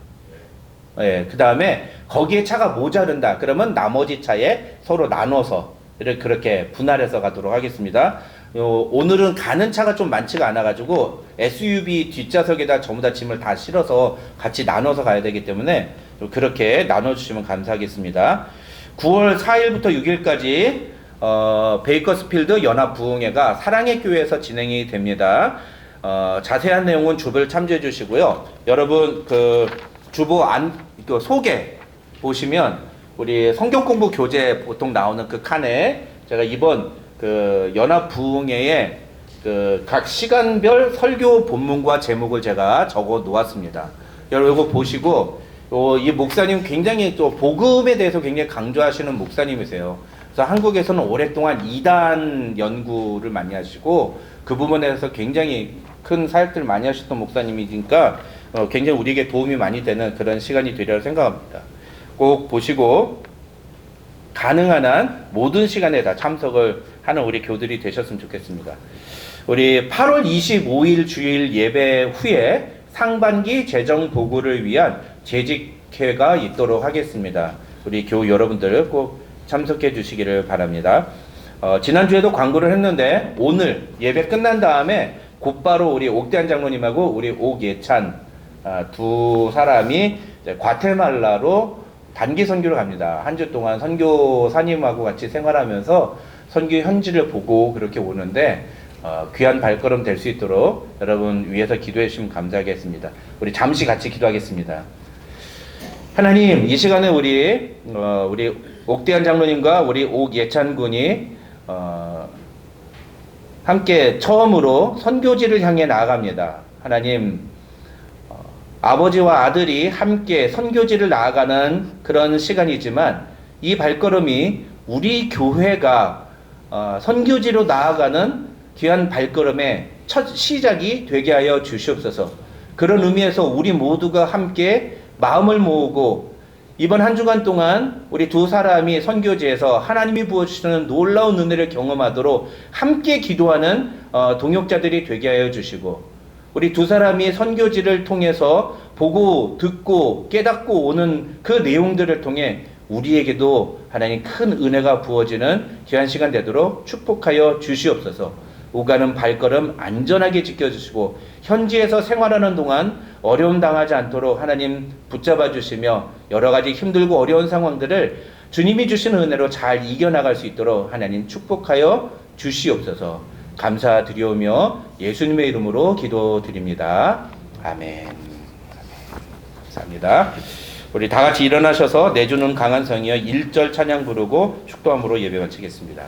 그 다음에 거기에 차가 모자른다 그러면 나머지 차에 서로 나눠서 그렇게 분할해서 가도록 하겠습니다. 오늘은 가는 차가 좀 많지가 않아가지고 SUV 뒷좌석에다 전부 다 짐을 다 실어서 같이 나눠서 가야 되기 때문에 그렇게 나눠주시면 감사하겠습니다. 9월 4일부터 6일까지 베이커스필드 연합부흥회가 사랑의 교회에서 진행이 됩니다. 자세한 내용은 주보를 참조해 주시고요. 여러분 주보 소개 보시면 우리 성경 공부 교재 보통 나오는 그 칸에 제가 이번 연합 부흥회에 각 시간별 설교 본문과 제목을 제가 적어 놓았습니다. 여러분 이거 보시고 이 목사님 굉장히 또 복음에 대해서 굉장히 강조하시는 목사님이세요. 그래서 한국에서는 오랫동안 이단 연구를 많이 하시고 그 부분에 대해서 굉장히 큰 사역들을 많이 하셨던 목사님이니까 굉장히 우리에게 도움이 많이 되는 그런 시간이 되리라 생각합니다. 꼭 보시고 가능한 한 모든 시간에 다 참석을 하는 우리 교들이 되셨으면 좋겠습니다. 우리 8월 25일 주일 예배 후에 상반기 재정 보고를 위한 재직회가 있도록 하겠습니다. 우리 교우 여러분들 꼭 참석해 주시기를 바랍니다. 지난주에도 광고를 했는데 오늘 예배 끝난 다음에 곧바로 우리 옥대한 장로님하고 우리 옥예찬 두 사람이 과테말라로 단기 선교를 갑니다. 한 주 동안 선교사님하고 같이 생활하면서 선교 현지를 보고 그렇게 오는데 귀한 발걸음 될 수 있도록 여러분 위해서 기도해 주시면 감사하겠습니다. 우리 잠시 같이 기도하겠습니다. 하나님, 이 시간에 우리 옥대한 장로님과 우리 옥예찬 군이 함께 처음으로 선교지를 향해 나아갑니다. 하나님, 아버지와 아들이 함께 선교지를 나아가는 그런 시간이지만 이 발걸음이 우리 교회가 선교지로 나아가는 귀한 발걸음의 첫 시작이 되게 하여 주시옵소서. 그런 의미에서 우리 모두가 함께 마음을 모으고 이번 한 주간 동안 우리 두 사람이 선교지에서 하나님이 부어주시는 놀라운 은혜를 경험하도록 함께 기도하는 동역자들이 되게 하여 주시고 우리 두 사람이 선교지를 통해서 보고 듣고 깨닫고 오는 그 내용들을 통해 우리에게도 하나님 큰 은혜가 부어지는 귀한 시간 되도록 축복하여 주시옵소서. 오가는 발걸음 안전하게 지켜주시고 현지에서 생활하는 동안 어려움 당하지 않도록 하나님 붙잡아 주시며 여러 가지 힘들고 어려운 상황들을 주님이 주시는 은혜로 잘 이겨나갈 수 있도록 하나님 축복하여 주시옵소서. 감사드리오며 예수님의 이름으로 기도드립니다. 아멘. 감사합니다. 우리 다 같이 일어나셔서 내주는 강한 성이여 1절 찬양 부르고 축도함으로 예배 마치겠습니다.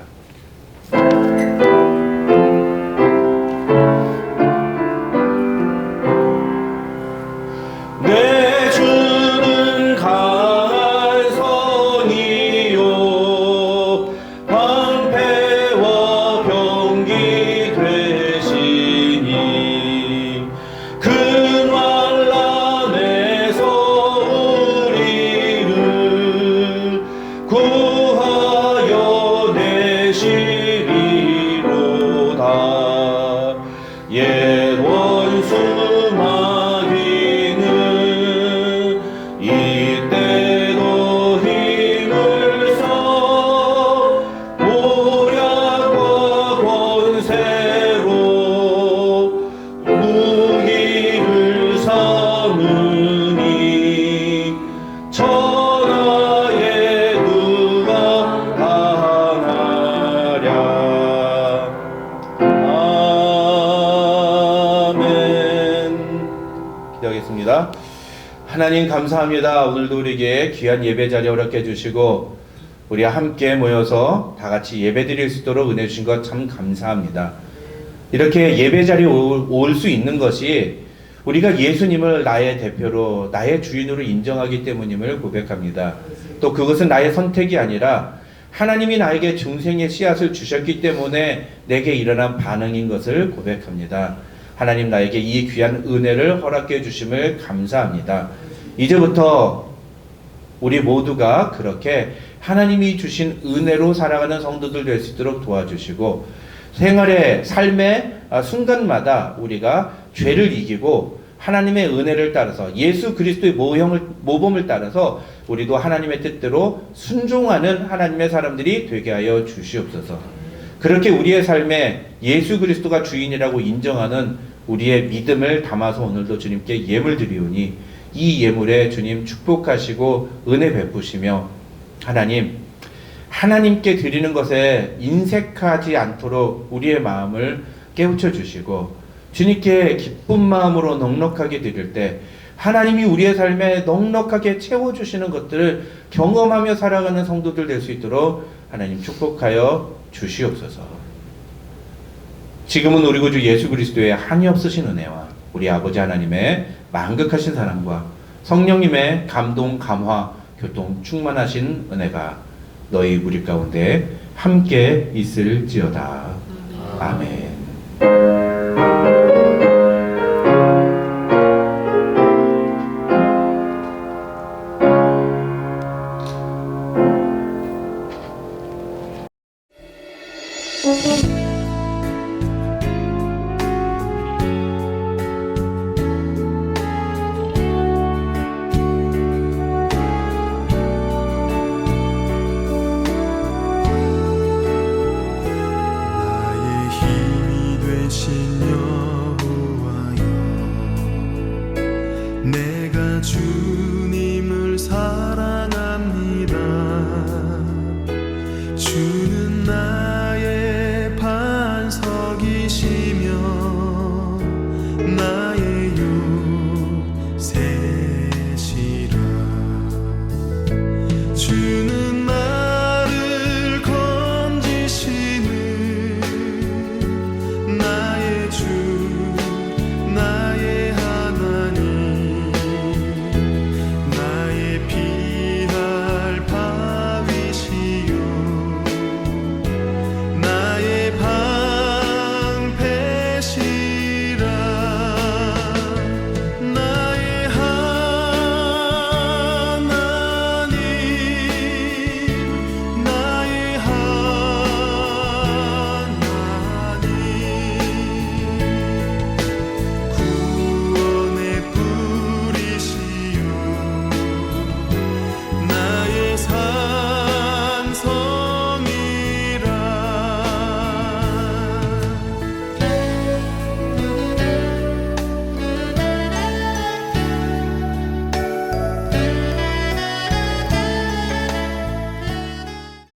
내주는 강한 성이요 방패와 병 옛 원수 마귀는 이때도 힘을 써 모략과 권세로 무기를 삼으니 천하에 누가 당하랴. 기도하겠습니다. 하나님 감사합니다. 오늘도 우리에게 귀한 예배 자리 허락해 주시고 우리 함께 모여서 다 같이 예배 드릴 수 있도록 은혜 주신 것 참 감사합니다. 이렇게 예배 자리에 올 수 있는 것이 우리가 예수님을 나의 대표로 나의 주인으로 인정하기 때문임을 고백합니다. 또 그것은 나의 선택이 아니라 하나님이 나에게 중생의 씨앗을 주셨기 때문에 내게 일어난 반응인 것을 고백합니다. 하나님 나에게 이 귀한 은혜를 허락해 주심을 감사합니다. 이제부터 우리 모두가 그렇게 하나님이 주신 은혜로 살아가는 성도들 될 수 있도록 도와주시고 생활의 삶의 순간마다 우리가 죄를 이기고 하나님의 은혜를 따라서 예수 그리스도의 모범을 따라서 우리도 하나님의 뜻대로 순종하는 하나님의 사람들이 되게 하여 주시옵소서. 그렇게 우리의 삶에 예수 그리스도가 주인이라고 인정하는 우리의 믿음을 담아서 오늘도 주님께 예물 드리오니 이 예물에 주님 축복하시고 은혜 베푸시며 하나님께 드리는 것에 인색하지 않도록 우리의 마음을 깨우쳐 주시고 주님께 기쁜 마음으로 넉넉하게 드릴 때 하나님이 우리의 삶에 넉넉하게 채워주시는 것들을 경험하며 살아가는 성도들 될 수 있도록 하나님 축복하여 주시옵소서. 지금은 우리 구주 예수 그리스도의 한이 없으신 은혜와 우리 아버지 하나님의 만극하신 사랑과 성령님의 감동, 감화, 교통 충만하신 은혜가 너희 우리 가운데 함께 있을지어다. 아멘.
내가 주